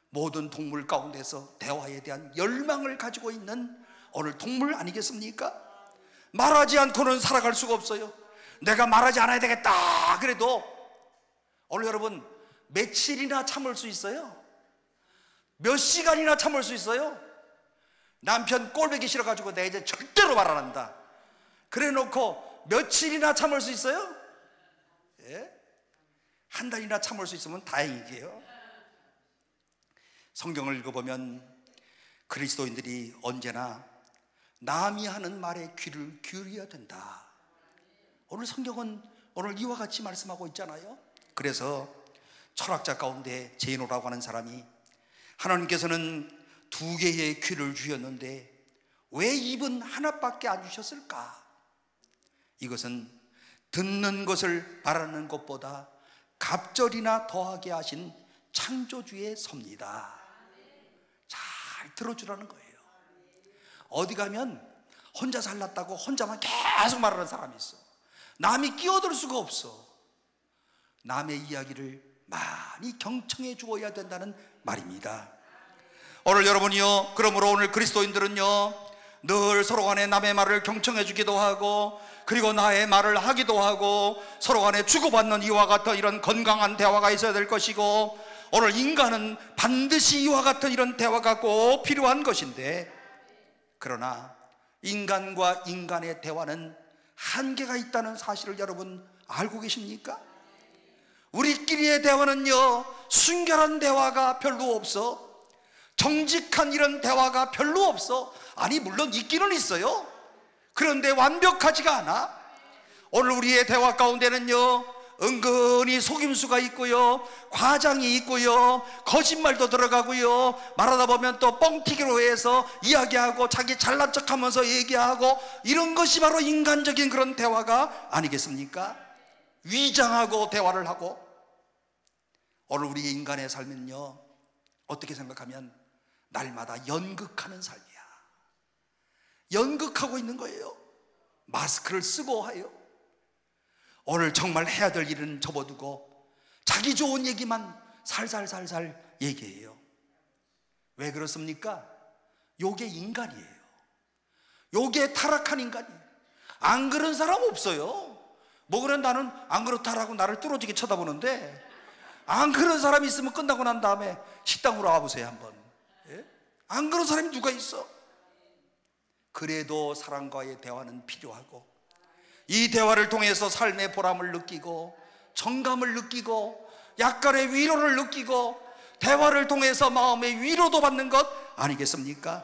모든 동물 가운데서 대화에 대한 열망을 가지고 있는 오늘 동물 아니겠습니까? 말하지 않고는 살아갈 수가 없어요. 내가 말하지 않아야 되겠다 그래도 오늘 여러분 며칠이나 참을 수 있어요? 몇 시간이나 참을 수 있어요? 남편 꼴보기 싫어가지고 내가 이제 절대로 말 안 한다 그래 놓고 며칠이나 참을 수 있어요? 예? 한 달이나 참을 수 있으면 다행이게요. 성경을 읽어보면 그리스도인들이 언제나 남이 하는 말에 귀를 기울여야 된다. 오늘 성경은 오늘 이와 같이 말씀하고 있잖아요. 그래서 철학자 가운데 제노라고 하는 사람이 하나님께서는 2개의 귀를 주셨는데 왜 입은 하나밖에 안 주셨을까? 이것은 듣는 것을 바라는 것보다 갑절이나 더하게 하신 창조주의 섭니다. 잘 들어주라는 거예요. 어디 가면 혼자 살랐다고 혼자만 계속 말하는 사람이 있어. 남이 끼어들 수가 없어. 남의 이야기를 많이 경청해 주어야 된다는 말입니다. 오늘 여러분이요, 그러므로 오늘 그리스도인들은요 늘 서로 간에 남의 말을 경청해 주기도 하고 그리고 나의 말을 하기도 하고 서로 간에 주고받는 이와 같은 이런 건강한 대화가 있어야 될 것이고 오늘 인간은 반드시 이와 같은 이런 대화가 꼭 필요한 것인데 그러나 인간과 인간의 대화는 한계가 있다는 사실을 여러분 알고 계십니까? 우리끼리의 대화는요 순결한 대화가 별로 없어. 정직한 이런 대화가 별로 없어. 아니 물론 있기는 있어요. 그런데 완벽하지가 않아. 오늘 우리의 대화 가운데는요 은근히 속임수가 있고요 과장이 있고요 거짓말도 들어가고요 말하다 보면 또 뻥튀기로 해서 이야기하고 자기 잘난 척하면서 얘기하고 이런 것이 바로 인간적인 그런 대화가 아니겠습니까? 위장하고 대화를 하고 오늘 우리의 인간의 삶은요 어떻게 생각하면 날마다 연극하는 삶이야. 연극하고 있는 거예요. 마스크를 쓰고 해요. 오늘 정말 해야 될 일은 접어두고 자기 좋은 얘기만 살살살살 얘기해요. 왜 그렇습니까? 요게 인간이에요. 요게 타락한 인간이에요. 안 그런 사람 없어요. 뭐 그래 나는 안 그렇다라고 나를 뚫어지게 쳐다보는데 안 그런 사람이 있으면 끝나고 난 다음에 식당으로 와보세요 한번. 예? 안 그런 사람이 누가 있어? 그래도 사람과의 대화는 필요하고 이 대화를 통해서 삶의 보람을 느끼고 정감을 느끼고 약간의 위로를 느끼고 대화를 통해서 마음의 위로도 받는 것 아니겠습니까?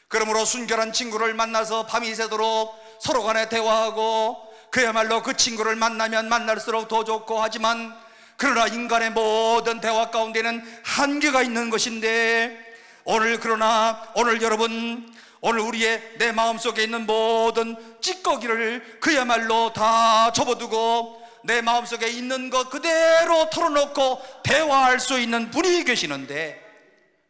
그러므로 순결한 친구를 만나서 밤이 새도록 서로 간에 대화하고, 그야말로 그 친구를 만나면 만날수록 더 좋고, 하지만 그러나 인간의 모든 대화 가운데는 한계가 있는 것인데, 오늘 여러분, 오늘 우리의 내 마음속에 있는 모든 찌꺼기를 그야말로 다 접어두고 내 마음속에 있는 것 그대로 털어놓고 대화할 수 있는 분이 계시는데,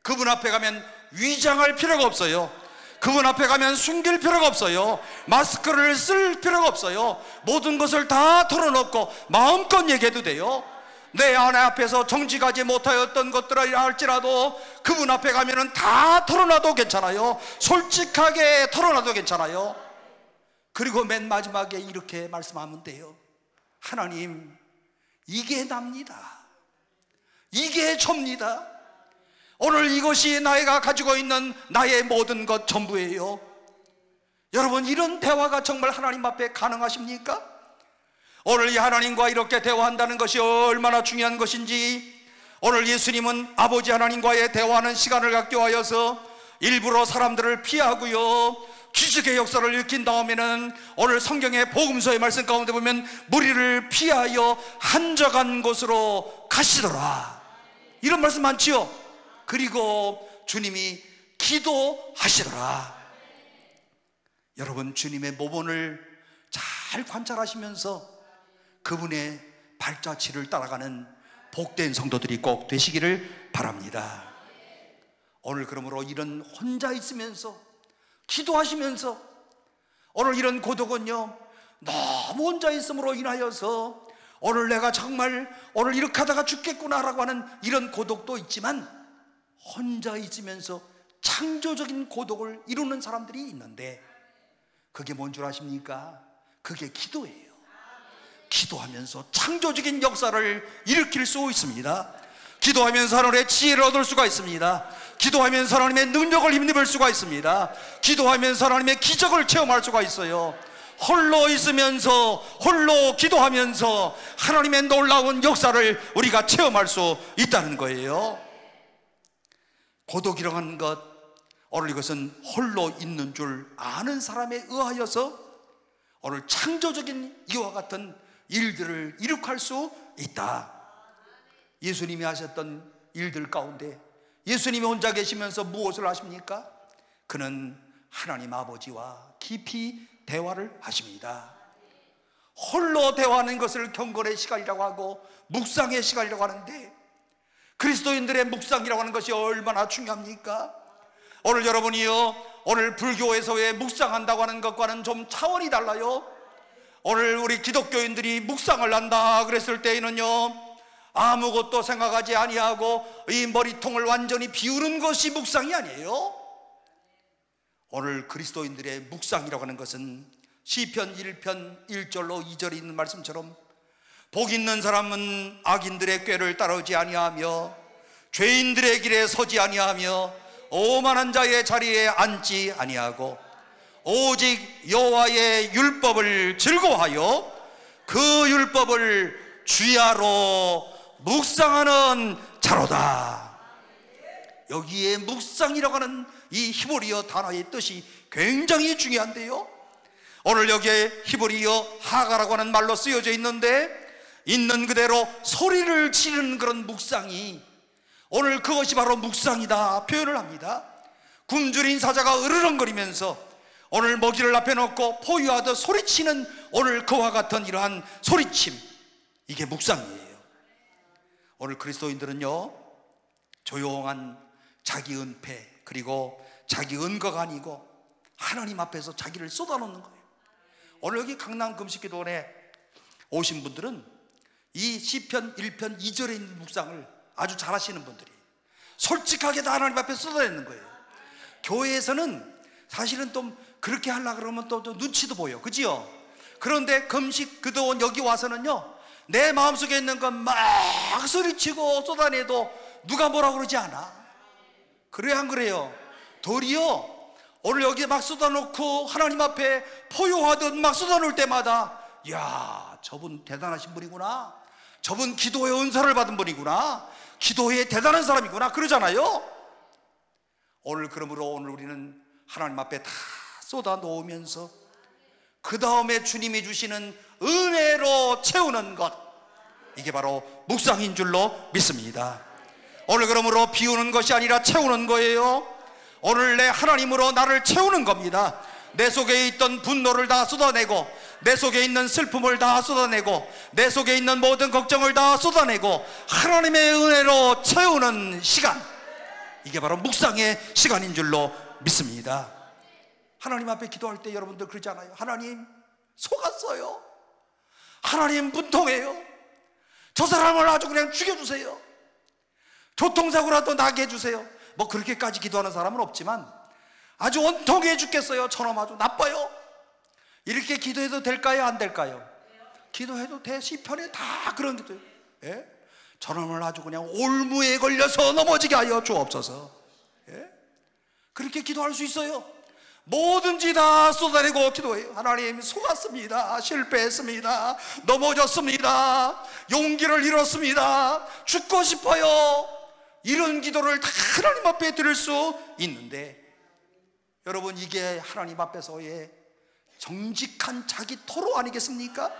그분 앞에 가면 위장할 필요가 없어요. 그분 앞에 가면 숨길 필요가 없어요. 마스크를 쓸 필요가 없어요. 모든 것을 다 털어놓고 마음껏 얘기해도 돼요. 내 아내 앞에서 정직하지 못하였던 것들이라 할지라도 그분 앞에 가면은 다 털어놔도 괜찮아요. 솔직하게 털어놔도 괜찮아요. 그리고 맨 마지막에 이렇게 말씀하면 돼요. 하나님, 이게 납니다. 이게 접니다. 오늘 이것이 내가 가지고 있는 나의 모든 것 전부예요. 여러분, 이런 대화가 정말 하나님 앞에 가능하십니까? 오늘 이 하나님과 이렇게 대화한다는 것이 얼마나 중요한 것인지, 오늘 예수님은 아버지 하나님과의 대화하는 시간을 갖기 위하여서 일부러 사람들을 피하고요, 기적의 역사를 일으킨 다음에는 오늘 성경의 복음서의 말씀 가운데 보면 무리를 피하여 한적한 곳으로 가시더라, 이런 말씀 많지요. 그리고 주님이 기도하시더라. 여러분, 주님의 모본을 잘 관찰하시면서 그분의 발자취를 따라가는 복된 성도들이 꼭 되시기를 바랍니다. 오늘 그러므로 이런 혼자 있으면서 기도하시면서, 오늘 이런 고독은요, 너무 혼자 있음으로 인하여서 오늘 내가 정말 오늘 이렇게 하다가 죽겠구나라고 하는 이런 고독도 있지만, 혼자 있으면서 창조적인 고독을 이루는 사람들이 있는데, 그게 뭔 줄 아십니까? 그게 기도예요. 기도하면서 창조적인 역사를 일으킬 수 있습니다. 기도하면서 하나님의 지혜를 얻을 수가 있습니다. 기도하면서 하나님의 능력을 힘입을 수가 있습니다. 기도하면서 하나님의 기적을 체험할 수가 있어요. 홀로 있으면서, 홀로 기도하면서 하나님의 놀라운 역사를 우리가 체험할 수 있다는 거예요. 고독이라고 하는 것, 오늘 이것은 홀로 있는 줄 아는 사람에 의하여서 오늘 창조적인 이와 같은 일들을 이룩할 수 있다. 예수님이 하셨던 일들 가운데 예수님이 혼자 계시면서 무엇을 하십니까? 그는 하나님 아버지와 깊이 대화를 하십니다. 홀로 대화하는 것을 경건의 시간이라고 하고 묵상의 시간이라고 하는데, 그리스도인들의 묵상이라고 하는 것이 얼마나 중요합니까? 오늘 여러분이요, 오늘 불교에서 왜 묵상한다고 하는 것과는 좀 차원이 달라요. 오늘 우리 기독교인들이 묵상을 한다 그랬을 때에는요, 아무것도 생각하지 아니하고 이 머리통을 완전히 비우는 것이 묵상이 아니에요. 오늘 그리스도인들의 묵상이라고 하는 것은 시편 1편 1절로 2절에 있는 말씀처럼, 복 있는 사람은 악인들의 꾀를 따르지 아니하며 죄인들의 길에 서지 아니하며 오만한 자의 자리에 앉지 아니하고 오직 여호와의 율법을 즐거워하여 그 율법을 주야로 묵상하는 자로다. 여기에 묵상이라고 하는 이 히브리어 단어의 뜻이 굉장히 중요한데요, 오늘 여기에 히브리어 하가라고 하는 말로 쓰여져 있는데, 있는 그대로 소리를 지르는 그런 묵상이, 오늘 그것이 바로 묵상이다 표현을 합니다. 굶주린 사자가 으르렁거리면서 오늘 먹이를 앞에 놓고 포유하듯 소리치는 오늘 그와 같은 이러한 소리침, 이게 묵상이에요. 오늘 그리스도인들은요, 조용한 자기 은폐 그리고 자기 은거가 아니고 하나님 앞에서 자기를 쏟아놓는 거예요. 오늘 여기 강남 금식기도원에 오신 분들은 이 시편 1편 2절에 있는 묵상을 아주 잘하시는 분들이 솔직하게 다 하나님 앞에 쏟아내는 거예요. 교회에서는 사실은 좀 그렇게 하려고 그러면 또 눈치도 보여, 그지요? 그런데 금식 기도원 여기 와서는요, 내 마음속에 있는 건 막 소리치고 쏟아내도 누가 뭐라고 그러지 않아. 그래요, 안 그래요? 도리어 오늘 여기 막 쏟아놓고 하나님 앞에 포효하듯 막 쏟아놓을 때마다, 이야, 저분 대단하신 분이구나, 저분 기도의 은사를 받은 분이구나, 기도에 대단한 사람이구나 그러잖아요. 그러므로 오늘 우리는 하나님 앞에 다 쏟아 놓으면서 그 다음에 주님이 주시는 은혜로 채우는 것, 이게 바로 묵상인 줄로 믿습니다. 오늘 그러므로 비우는 것이 아니라 채우는 거예요. 오늘 내 하나님으로 나를 채우는 겁니다. 내 속에 있던 분노를 다 쏟아내고, 내 속에 있는 슬픔을 다 쏟아내고, 내 속에 있는 모든 걱정을 다 쏟아내고 하나님의 은혜로 채우는 시간, 이게 바로 묵상의 시간인 줄로 믿습니다. 하나님 앞에 기도할 때 여러분들 그러잖아요. 하나님 속았어요. 하나님 분통해요. 저 사람을 아주 그냥 죽여주세요. 교통사고라도 나게 해주세요. 뭐 그렇게까지 기도하는 사람은 없지만 아주 원통해 죽겠어요. 저놈 아주 나빠요. 이렇게 기도해도 될까요? 안 될까요? 기도해도 돼. 시편에 다 그런 기도예요. 예? 저놈을 아주 그냥 올무에 걸려서 넘어지게 하여 주옵소서. 예? 그렇게 기도할 수 있어요. 뭐든지 다 쏟아내고 기도해요. 하나님 속았습니다. 실패했습니다. 넘어졌습니다. 용기를 잃었습니다. 죽고 싶어요. 이런 기도를 다 하나님 앞에 드릴 수 있는데, 여러분 이게 하나님 앞에서의 정직한 자기 토로 아니겠습니까?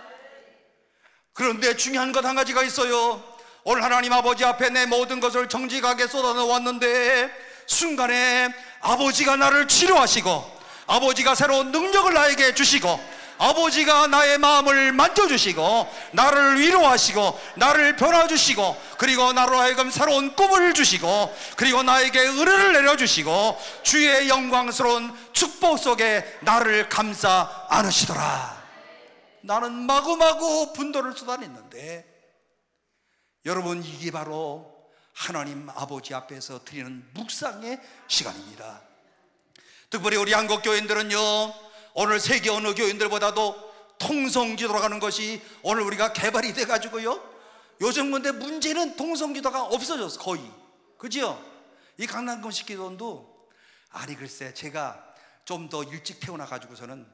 그런데 중요한 것 한 가지가 있어요. 오늘 하나님 아버지 앞에 내 모든 것을 정직하게 쏟아놓았는데 순간에 아버지가 나를 치료하시고, 아버지가 새로운 능력을 나에게 주시고, 아버지가 나의 마음을 만져주시고 나를 위로하시고 나를 변화주시고, 그리고 나로 하여금 새로운 꿈을 주시고, 그리고 나에게 은혜를 내려주시고 주의 영광스러운 축복 속에 나를 감싸 안으시더라. 나는 마구마구 분노를 쏟아냈는데, 여러분 이게 바로 하나님 아버지 앞에서 드리는 묵상의 시간입니다. 특별히 우리 한국 교인들은요, 오늘 세계 어느 교인들보다도 통성기도로 가는 것이 오늘 우리가 개발이 돼가지고요, 요즘 근데 문제는 통성기도가 없어졌어 거의. 그죠? 이 강남금식 기도원도, 아니 글쎄 제가 좀 더 일찍 태어나가지고서는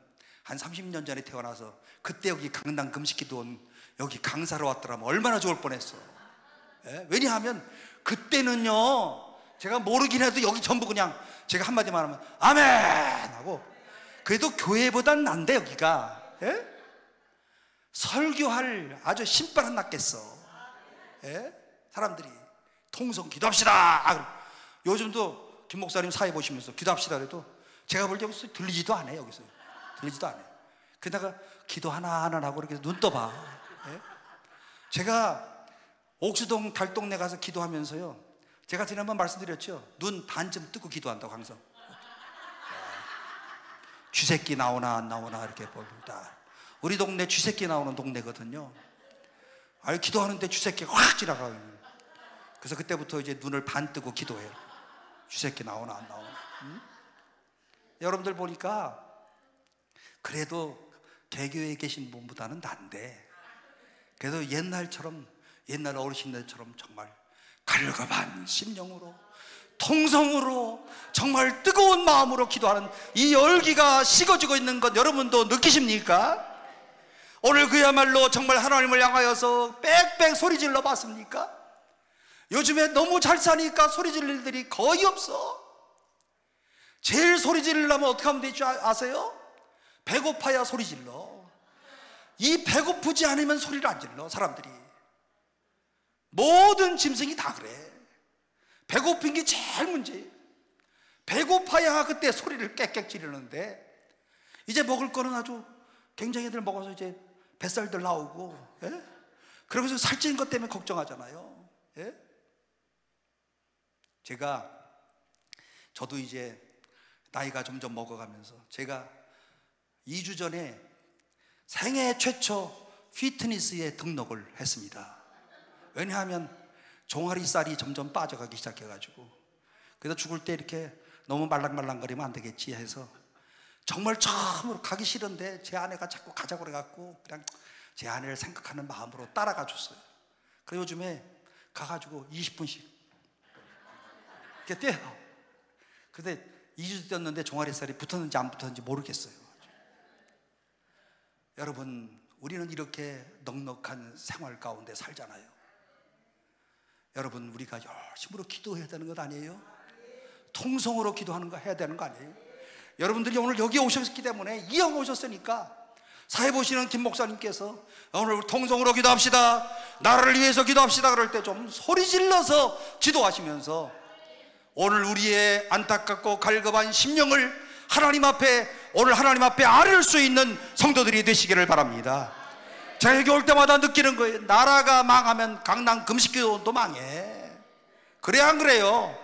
한 30년 전에 태어나서 그때 여기 강남금식 기도원 여기 강사로 왔더라면 얼마나 좋을 뻔했어. 예? 왜냐하면 그때는요, 제가 모르긴 해도 여기 전부 그냥 제가 한마디만 하면 아멘 하고, 그래도 교회보단 난데 여기가, 예? 설교할 아주 신발 안 났겠어. 예? 사람들이 통성 기도합시다. 요즘도 김 목사님 사회 보시면서 기도합시다 그래도 제가 볼 때 여기서 들리지도 않아요. 여기서 들리지도 않아요. 게다가 기도 하나하나 하고 이렇게 눈 떠봐. 예? 제가 옥수동 달동네 가서 기도하면서요, 제가 지난번 말씀드렸죠. 눈 반쯤 뜨고 기도한다고 항상. 쥐새끼 나오나 안 나오나 이렇게 볼다. 우리 동네 쥐새끼 나오는 동네거든요. 아유, 기도하는데 쥐새끼가 확 지나가요. 그래서 그때부터 이제 눈을 반 뜨고 기도해요. 쥐새끼 나오나 안 나오나. 여러분들 보니까 그래도 개교에 계신 분보다는 난데, 그래도 옛날 어르신들처럼 정말 갈급한 심령으로, 통성으로, 정말 뜨거운 마음으로 기도하는 이 열기가 식어지고 있는 것 여러분도 느끼십니까? 오늘 그야말로 정말 하나님을 향하여서 빽빽 소리 질러 봤습니까? 요즘에 너무 잘 사니까 소리 지를 일들이 거의 없어. 제일 소리 지르려면 어떻게 하면 되지 아세요? 배고파야 소리 질러. 이 배고프지 않으면 소리를 안 질러. 사람들이, 모든 짐승이 다 그래. 배고픈 게 제일 문제예요. 배고파야 그때 소리를 깨깨 지르는데, 이제 먹을 거는 아주 굉장히들 먹어서 이제 뱃살들 나오고, 예? 그러면서 살찌는 것 때문에 걱정하잖아요. 예? 저도 이제 나이가 점점 먹어가면서, 제가 2주 전에 생애 최초 피트니스에 등록을 했습니다. 왜냐하면 종아리살이 점점 빠져가기 시작해가지고, 그래서 죽을 때 이렇게 너무 말랑말랑거리면 안 되겠지 해서 정말 처음으로 가기 싫은데 제 아내가 자꾸 가자고 그래갖고 그냥 제 아내를 생각하는 마음으로 따라가 줬어요. 그래서 요즘에 가가지고 20분씩 이렇게 뛰어요. 근데 2주 뛰었는데 종아리살이 붙었는지 안 붙었는지 모르겠어요. 여러분, 우리는 이렇게 넉넉한 생활 가운데 살잖아요. 여러분, 우리가 열심으로 기도해야 되는 것 아니에요? 통성으로 기도하는 거 해야 되는 거 아니에요? 여러분들이 오늘 여기 오셨기 때문에 이왕 오셨으니까 사회 보시는 김 목사님께서 오늘 통성으로 기도합시다, 나라를 위해서 기도합시다 그럴 때 좀 소리 질러서 기도하시면서 오늘 우리의 안타깝고 갈급한 심령을 하나님 앞에, 오늘 하나님 앞에 아뢰을 수 있는 성도들이 되시기를 바랍니다. 제가 여기 올 때마다 느끼는 거예요. 나라가 망하면 강남 금식교도도 망해. 그래 안 그래요?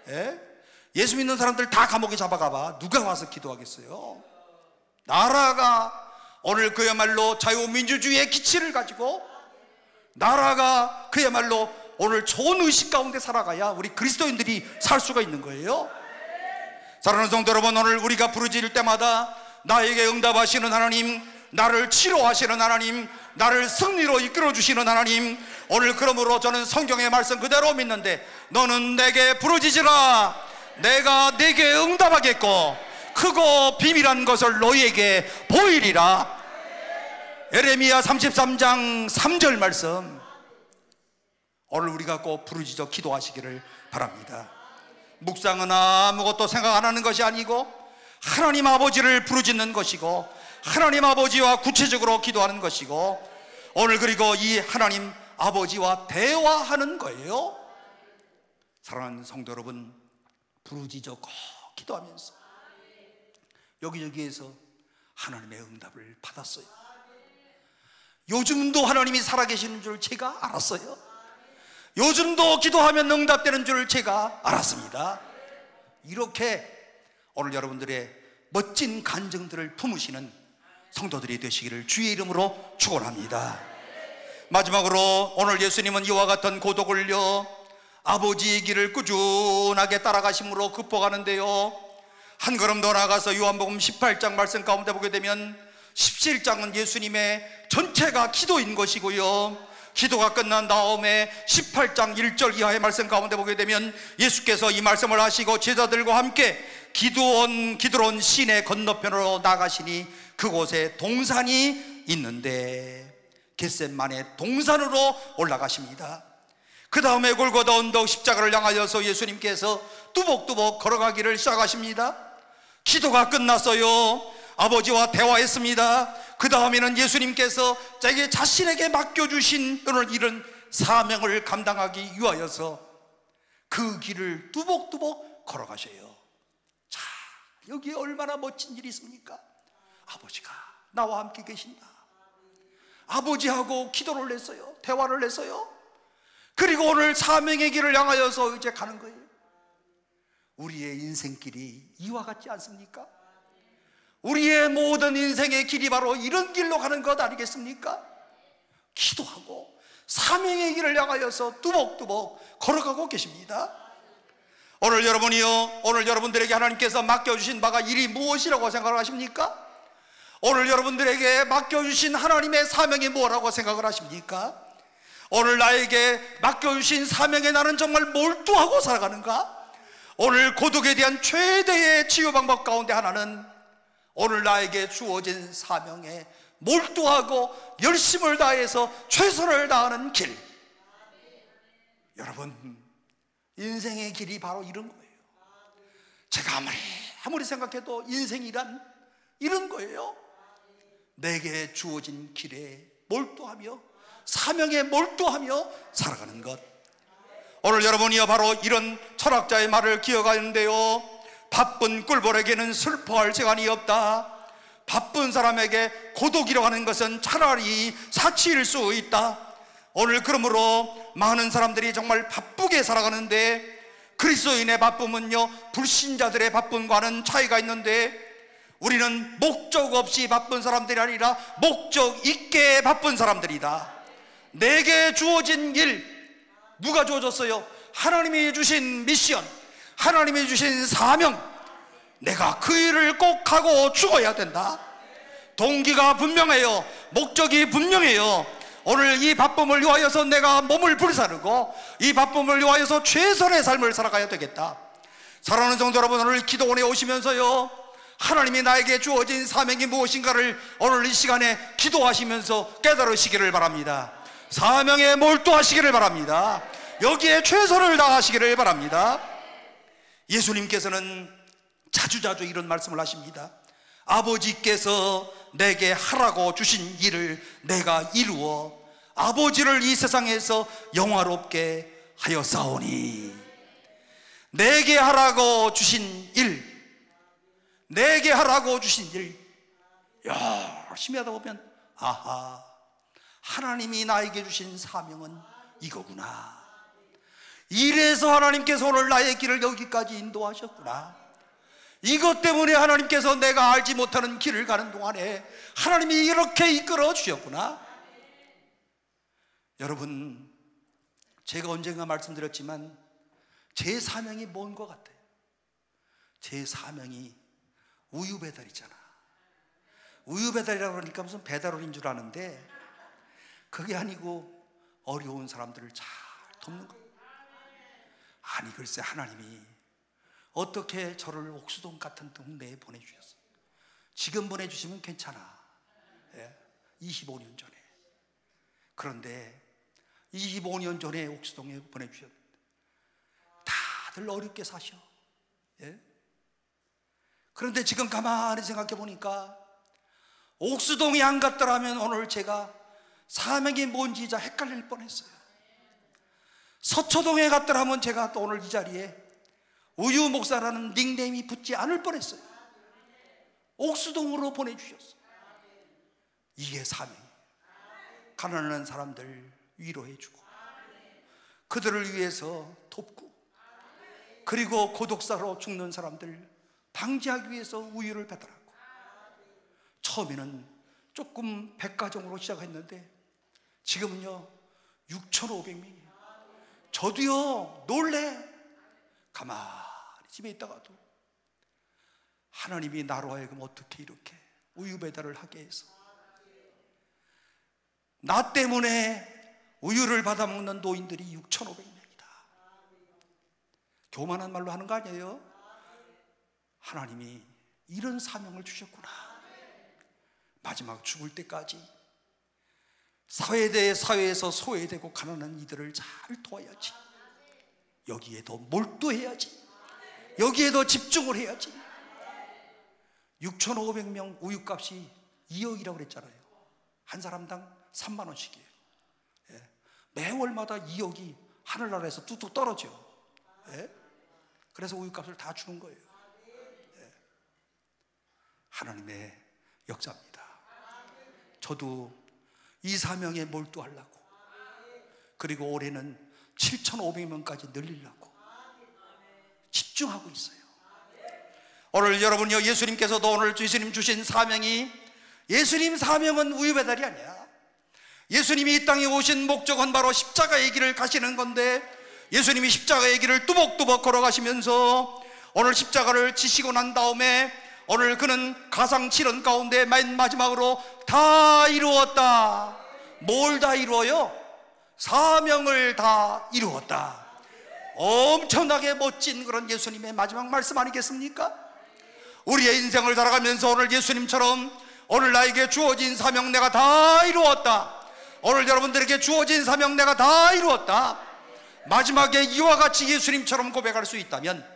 예? 예수 믿는 사람들 다 감옥에 잡아가봐. 누가 와서 기도하겠어요? 나라가 오늘 그야말로 자유민주주의의 기치를 가지고, 나라가 그야말로 오늘 좋은 의식 가운데 살아가야 우리 그리스도인들이 살 수가 있는 거예요. 사랑하는 성도 여러분, 오늘 우리가 부르짖을 때마다 나에게 응답하시는 하나님, 나를 치료하시는 하나님, 나를 승리로 이끌어 주시는 하나님, 오늘 그러므로 저는 성경의 말씀 그대로 믿는데, 너는 내게 부르짖으라, 내가 내게 응답하겠고 크고 비밀한 것을 너희에게 보이리라. 예레미야 33장 3절 말씀, 오늘 우리가 꼭 부르짖어 기도하시기를 바랍니다. 묵상은 아무것도 생각 안 하는 것이 아니고 하나님 아버지를 부르짖는 것이고 하나님 아버지와 구체적으로 기도하는 것이고, 오늘 그리고 이 하나님 아버지와 대화하는 거예요. 사랑하는 성도 여러분, 부르짖어 꼭 기도하면서 여기저기에서 하나님의 응답을 받았어요. 요즘도 하나님이 살아계시는 줄 제가 알았어요. 요즘도 기도하면 응답되는 줄 제가 알았습니다. 이렇게 오늘 여러분들의 멋진 간증들을 품으시는 성도들이 되시기를 주의 이름으로 축원합니다. 마지막으로 오늘 예수님은 이와 같은 고독을요, 아버지의 길을 꾸준하게 따라가심으로 극복하는데요, 한 걸음 더 나아가서 요한복음 18장 말씀 가운데 보게 되면 17장은 예수님의 전체가 기도인 것이고요, 기도가 끝난 다음에 18장 1절 이하의 말씀 가운데 보게 되면 예수께서 이 말씀을 하시고 제자들과 함께 기드론 시내 건너편으로 나가시니 그곳에 동산이 있는데 겟셋마네 동산으로 올라가십니다. 그 다음에 골고다 언덕 십자가를 향하여서 예수님께서 뚜벅뚜벅 걸어가기를 시작하십니다. 기도가 끝났어요. 아버지와 대화했습니다. 그 다음에는 예수님께서 자기 자신에게 맡겨주신 이런 사명을 감당하기 위하여서 그 길을 뚜벅뚜벅 걸어가셔요. 자, 여기에 얼마나 멋진 일이 있습니까? 아버지가 나와 함께 계신다. 아버지하고 기도를 했어요. 대화를 했어요. 그리고 오늘 사명의 길을 향하여서 이제 가는 거예요. 우리의 인생길이 이와 같지 않습니까? 우리의 모든 인생의 길이 바로 이런 길로 가는 것 아니겠습니까? 기도하고 사명의 길을 향하여서 뚜벅뚜벅 걸어가고 계십니다. 오늘 여러분이요, 오늘 여러분들에게 하나님께서 맡겨주신 바가 일이 무엇이라고 생각을 하십니까? 오늘 여러분들에게 맡겨주신 하나님의 사명이 뭐라고 생각을 하십니까? 오늘 나에게 맡겨주신 사명에 나는 정말 몰두하고 살아가는가? 오늘 고독에 대한 최대의 치유 방법 가운데 하나는 오늘 나에게 주어진 사명에 몰두하고 열심을 다해서 최선을 다하는 길. 여러분, 인생의 길이 바로 이런 거예요. 제가 아무리 생각해도 인생이란 이런 거예요. 내게 주어진 길에 몰두하며 사명에 몰두하며 살아가는 것. 오늘 여러분이요, 바로 이런 철학자의 말을 기억하는데요, 바쁜 꿀벌에게는 슬퍼할 시간이 없다. 바쁜 사람에게 고독이라고 하는 것은 차라리 사치일 수 있다. 오늘 그러므로 많은 사람들이 정말 바쁘게 살아가는데 그리스도인의 바쁨은요, 불신자들의 바쁨과는 차이가 있는데 우리는 목적 없이 바쁜 사람들이 아니라 목적 있게 바쁜 사람들이다. 내게 주어진 일, 누가 주어졌어요? 하나님이 주신 미션, 하나님이 주신 사명, 내가 그 일을 꼭 하고 죽어야 된다. 동기가 분명해요. 목적이 분명해요. 오늘 이 바쁨을 위하여서 내가 몸을 불사르고 이 바쁨을 위하여서 최선의 삶을 살아가야 되겠다. 사랑하는 성도 여러분, 오늘 기도원에 오시면서요, 하나님이 나에게 주어진 사명이 무엇인가를 오늘 이 시간에 기도하시면서 깨달으시기를 바랍니다. 사명에 몰두하시기를 바랍니다. 여기에 최선을 다하시기를 바랍니다. 예수님께서는 자주자주 이런 말씀을 하십니다. 아버지께서 내게 하라고 주신 일을 내가 이루어 아버지를 이 세상에서 영화롭게 하였사오니. 내게 하라고 주신 일, 내게 하라고 주신 일, 열심히 하다 보면 아하, 하나님이 나에게 주신 사명은 이거구나. 이래서 하나님께서 오늘 나의 길을 여기까지 인도하셨구나. 이것 때문에 하나님께서 내가 알지 못하는 길을 가는 동안에 하나님이 이렇게 이끌어 주셨구나. 여러분, 제가 언젠가 말씀드렸지만 제 사명이 뭔 것 같아요? 제 사명이 우유 배달이잖아. 우유 배달이라고 그러니까 무슨 배달원인 줄 아는데 그게 아니고 어려운 사람들을 잘 돕는 거예요. 아니 글쎄, 하나님이 어떻게 저를 옥수동 같은 동네에 보내주셨어요? 지금 보내주시면 괜찮아. 25년 전에. 그런데 25년 전에 옥수동에 보내주셨는데 다들 어렵게 사셔. 그런데 지금 가만히 생각해 보니까 옥수동에 안 갔더라면 오늘 제가 사명이 뭔지 헷갈릴 뻔했어요. 서초동에 갔더라면 제가 또 오늘 이 자리에 우유 목사라는 닉네임이 붙지 않을 뻔했어요. 옥수동으로 보내주셨어요. 이게 사명이에요. 가난한 사람들 위로해주고 그들을 위해서 돕고, 그리고 고독사로 죽는 사람들 방지하기 위해서 우유를 배달하고. 처음에는 조금 100가정으로 시작했는데 지금은요 6,500명이에요. 저도요 놀래. 가만히 집에 있다가도 하나님이 나로 하여금 어떻게 이렇게 우유 배달을 하게 해서 나 때문에 우유를 받아먹는 노인들이 6,500명이다. 교만한 말로 하는 거 아니에요? 하나님이 이런 사명을 주셨구나. 마지막 죽을 때까지 사회에서 소외되고 가난한 이들을 잘 도와야지. 여기에도 몰두해야지. 여기에도 집중을 해야지. 6,500명 우유값이 2억이라고 그랬잖아요. 한 사람당 3만 원씩이에요. 매월마다 2억이 하늘나라에서 뚝뚝 떨어져. 그래서 우유값을 다 주는 거예요. 하나님의 역사입니다. 저도 이 사명에 몰두하려고, 그리고 올해는 7,500명까지 늘리려고 집중하고 있어요. 오늘 여러분요, 예수님께서도 오늘 예수님 주신 사명이, 예수님 사명은 우유배달이 아니야. 예수님이 이 땅에 오신 목적은 바로 십자가의 길을 가시는 건데, 예수님이 십자가의 길을 뚜벅뚜벅 걸어가시면서 오늘 십자가를 지시고 난 다음에 오늘 그는 가상칠언 가운데 맨 마지막으로 다 이루었다. 뭘 다 이루어요? 사명을 다 이루었다. 엄청나게 멋진 그런 예수님의 마지막 말씀 아니겠습니까? 우리의 인생을 살아가면서 오늘 예수님처럼 오늘 나에게 주어진 사명 내가 다 이루었다. 오늘 여러분들에게 주어진 사명 내가 다 이루었다. 마지막에 이와 같이 예수님처럼 고백할 수 있다면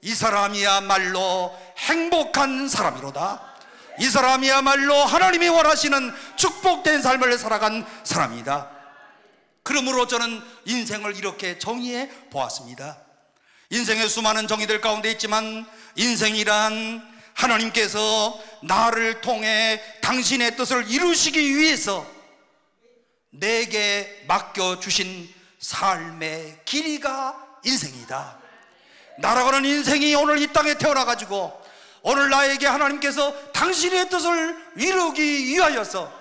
이 사람이야말로 행복한 사람이로다. 이 사람이야말로 하나님이 원하시는 축복된 삶을 살아간 사람이다. 그러므로 저는 인생을 이렇게 정의해 보았습니다. 인생의 수많은 정의들 가운데 있지만 인생이란 하나님께서 나를 통해 당신의 뜻을 이루시기 위해서 내게 맡겨주신 삶의 길이가 인생이다. 나라고 하는 인생이 오늘 이 땅에 태어나가지고 오늘 나에게 하나님께서 당신의 뜻을 이루기 위하여서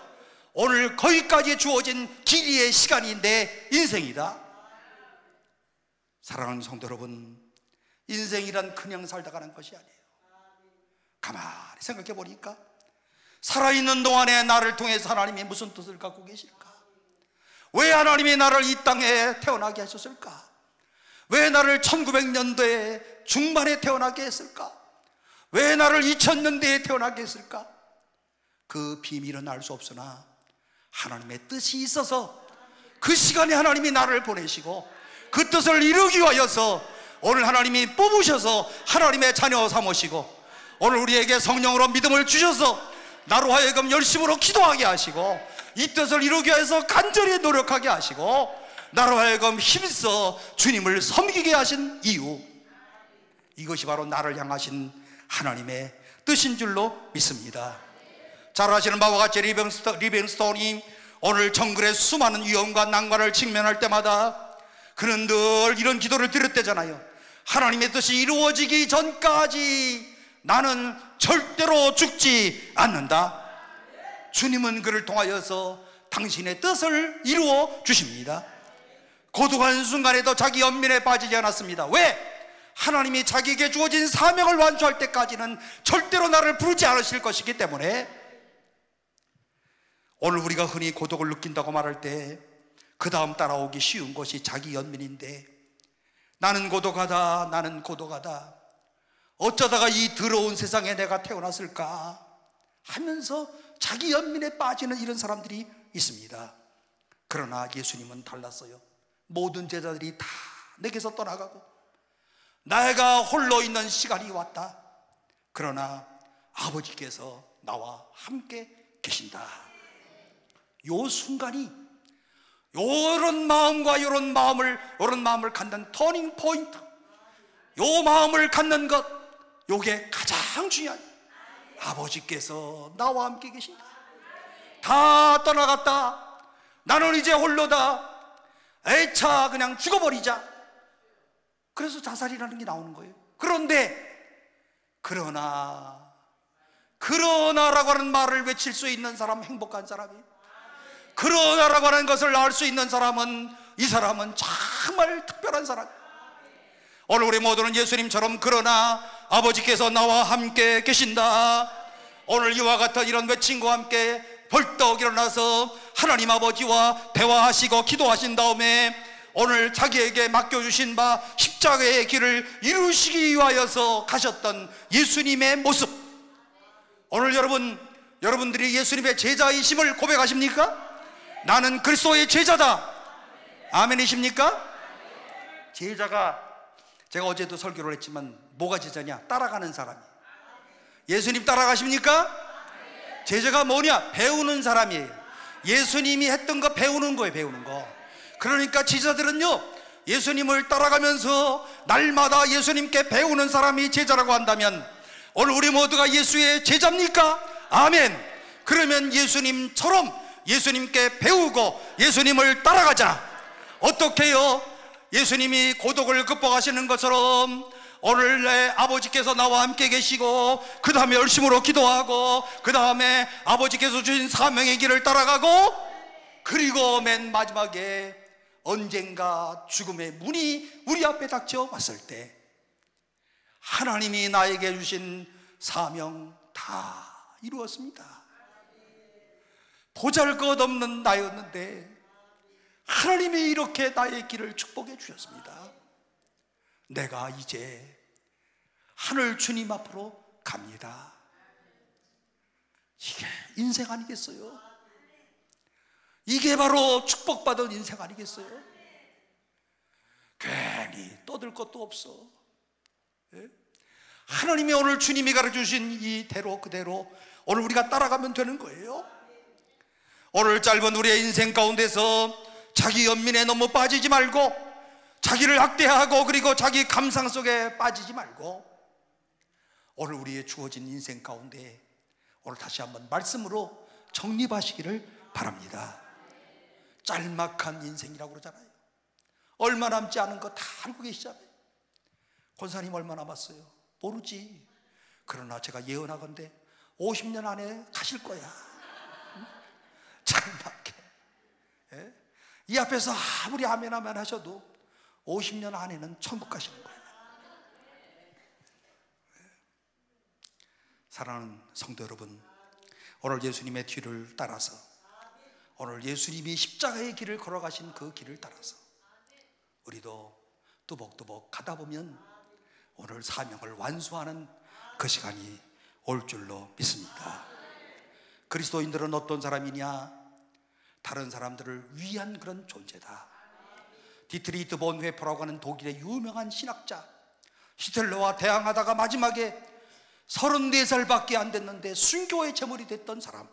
오늘 거기까지 주어진 길이의 시간이 내 인생이다. 사랑하는 성도 여러분, 인생이란 그냥 살다 가는 것이 아니에요. 가만히 생각해 보니까 살아있는 동안에 나를 통해서 하나님이 무슨 뜻을 갖고 계실까? 왜 하나님이 나를 이 땅에 태어나게 하셨을까? 왜 나를 1900년도에 중반에 태어나게 했을까? 왜 나를 2000년대에 태어나게 했을까? 그 비밀은 알 수 없으나 하나님의 뜻이 있어서 그 시간에 하나님이 나를 보내시고 그 뜻을 이루기 위하여서 오늘 하나님이 뽑으셔서 하나님의 자녀 삼으시고 오늘 우리에게 성령으로 믿음을 주셔서 나로 하여금 열심으로 기도하게 하시고 이 뜻을 이루기 위해서 간절히 노력하게 하시고 나로 하여금 힘써 주님을 섬기게 하신 이유, 이것이 바로 나를 향하신 하나님의 뜻인 줄로 믿습니다. 잘 아시는 바와 같이 리빙스톤이 오늘 정글의 수많은 위험과 난관을 직면할 때마다 그는 늘 이런 기도를 드렸대잖아요. 하나님의 뜻이 이루어지기 전까지 나는 절대로 죽지 않는다. 주님은 그를 통하여서 당신의 뜻을 이루어 주십니다. 고독한 순간에도 자기 연민에 빠지지 않았습니다. 왜? 하나님이 자기에게 주어진 사명을 완수할 때까지는 절대로 나를 부르지 않으실 것이기 때문에 오늘 우리가 흔히 고독을 느낀다고 말할 때 그 다음 따라오기 쉬운 것이 자기 연민인데, 나는 고독하다, 나는 고독하다, 어쩌다가 이 더러운 세상에 내가 태어났을까 하면서 자기 연민에 빠지는 이런 사람들이 있습니다. 그러나 예수님은 달랐어요. 모든 제자들이 다 내게서 떠나가고 내가 홀로 있는 시간이 왔다. 그러나 아버지께서 나와 함께 계신다. 요 순간이 요런 마음과 요런 마음을 갖는 터닝 포인트, 요 마음을 갖는 것, 요게 가장 중요한. 아버지께서 나와 함께 계신다. 다 떠나갔다. 나는 이제 홀로다. 에차 그냥 죽어버리자. 그래서 자살이라는 게 나오는 거예요. 그러나라고 하는 말을 외칠 수 있는 사람 행복한 사람이에요. 그러나라고 하는 것을 알 수 있는 사람은, 이 사람은 정말 특별한 사람. 오늘 우리 모두는 예수님처럼 그러나 아버지께서 나와 함께 계신다, 오늘 이와 같은 이런 외침과 함께 벌떡 일어나서 하나님 아버지와 대화하시고 기도하신 다음에 오늘 자기에게 맡겨주신 바 십자가의 길을 이루시기 위하여서 가셨던 예수님의 모습. 오늘 여러분들이 예수님의 제자이심을 고백하십니까? 나는 그리스도의 제자다. 아멘이십니까? 제자가, 제가 어제도 설교를 했지만 뭐가 제자냐? 따라가는 사람이에요. 예수님 따라가십니까? 제자가 뭐냐? 배우는 사람이에요. 예수님이 했던 거 배우는 거예요. 배우는 거. 그러니까 제자들은요, 예수님을 따라가면서 날마다 예수님께 배우는 사람이 제자라고 한다면 오늘 우리 모두가 예수의 제자입니까? 아멘. 그러면 예수님처럼 예수님께 배우고 예수님을 따라가자. 어떻게 해요? 예수님이 고독을 극복하시는 것처럼 오늘 내 아버지께서 나와 함께 계시고 그 다음에 열심으로 기도하고 그 다음에 아버지께서 주신 사명의 길을 따라가고, 그리고 맨 마지막에 언젠가 죽음의 문이 우리 앞에 닥쳐 왔을 때 하나님이 나에게 주신 사명 다 이루었습니다. 보잘것없는 나였는데 하나님이 이렇게 나의 길을 축복해 주셨습니다. 내가 이제 하늘 주님 앞으로 갑니다. 이게 인생 아니겠어요? 이게 바로 축복받은 인생 아니겠어요? 괜히 떠들 것도 없어. 하나님이 오늘 주님이 가르쳐주신 이 대로 그대로 오늘 우리가 따라가면 되는 거예요. 오늘 짧은 우리의 인생 가운데서 자기 연민에 너무 빠지지 말고, 자기를 학대하고 그리고 자기 감상 속에 빠지지 말고, 오늘 우리의 주어진 인생 가운데 오늘 다시 한번 말씀으로 정립하시기를 바랍니다. 짤막한 인생이라고 그러잖아요. 얼마 남지 않은 거 다 알고 계시잖아요. 권사님 얼마 남았어요? 모르지. 그러나 제가 예언하건대 50년 안에 가실 거야. 짤막해. 이 앞에서 아무리 아멘 아멘 하셔도 50년 안에는 천국 가시는 거예요. 사랑하는 성도 여러분, 오늘 예수님의 뒤를 따라서, 오늘 예수님이 십자가의 길을 걸어가신 그 길을 따라서 우리도 뚜벅뚜벅 가다 보면 오늘 사명을 완수하는 그 시간이 올 줄로 믿습니다. 그리스도인들은 어떤 사람이냐? 다른 사람들을 위한 그런 존재다. 디트리히트 본회퍼라고 하는 독일의 유명한 신학자, 히틀러와 대항하다가 마지막에 34살밖에 안 됐는데 순교의 제물이 됐던 사람,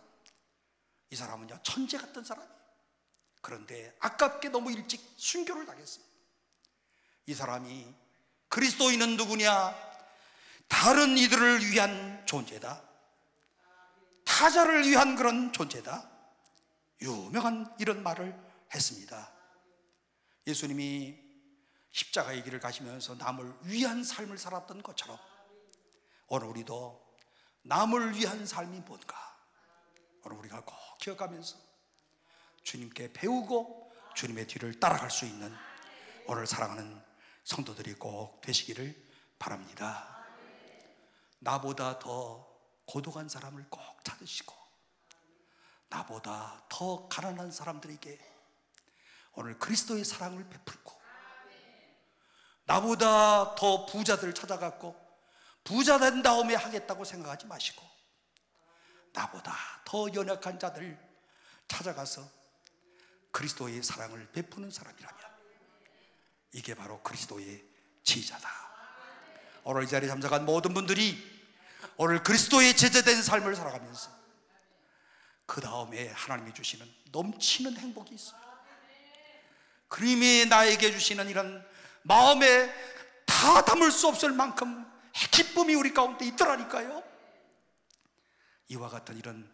이 사람은요 천재 같던 사람이에요. 그런데 아깝게 너무 일찍 순교를 당했어요. 이 사람이 그리스도인은 누구냐? 다른 이들을 위한 존재다, 타자를 위한 그런 존재다, 유명한 이런 말을 했습니다. 예수님이 십자가의 길을 가시면서 남을 위한 삶을 살았던 것처럼 오늘 우리도 남을 위한 삶이 뭔가 오늘 우리가 꼭 기억하면서 주님께 배우고 주님의 뒤를 따라갈 수 있는 오늘 사랑하는 성도들이 꼭 되시기를 바랍니다. 나보다 더 고독한 사람을 꼭 찾으시고 나보다 더 가난한 사람들에게 오늘 그리스도의 사랑을 베풀고 나보다 더 부자들 찾아갔고 부자 된 다음에 하겠다고 생각하지 마시고 나보다 더 연약한 자들 찾아가서 그리스도의 사랑을 베푸는 사람이라면 이게 바로 그리스도의 지휘자다. 오늘 이 자리에 참석한 모든 분들이 오늘 그리스도의 제자된 삶을 살아가면서 그 다음에 하나님이 주시는 넘치는 행복이 있어요. 그림이 나에게 주시는 이런 마음에 다 담을 수 없을 만큼 기쁨이 우리 가운데 있더라니까요. 이와 같은 이런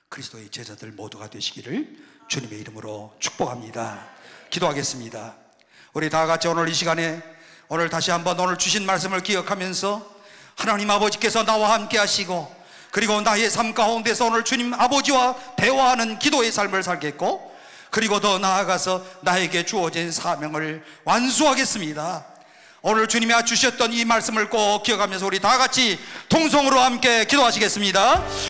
그리스도의 제자들 모두가 되시기를 주님의 이름으로 축복합니다. 기도하겠습니다. 우리 다 같이 오늘 이 시간에 오늘 다시 한번 오늘 주신 말씀을 기억하면서 하나님 아버지께서 나와 함께 하시고 그리고 나의 삶 가운데서 오늘 주님 아버지와 대화하는 기도의 삶을 살겠고 그리고 더 나아가서 나에게 주어진 사명을 완수하겠습니다. 오늘 주님이 주셨던 이 말씀을 꼭 기억하면서 우리 다 같이 통성으로 함께 기도하시겠습니다.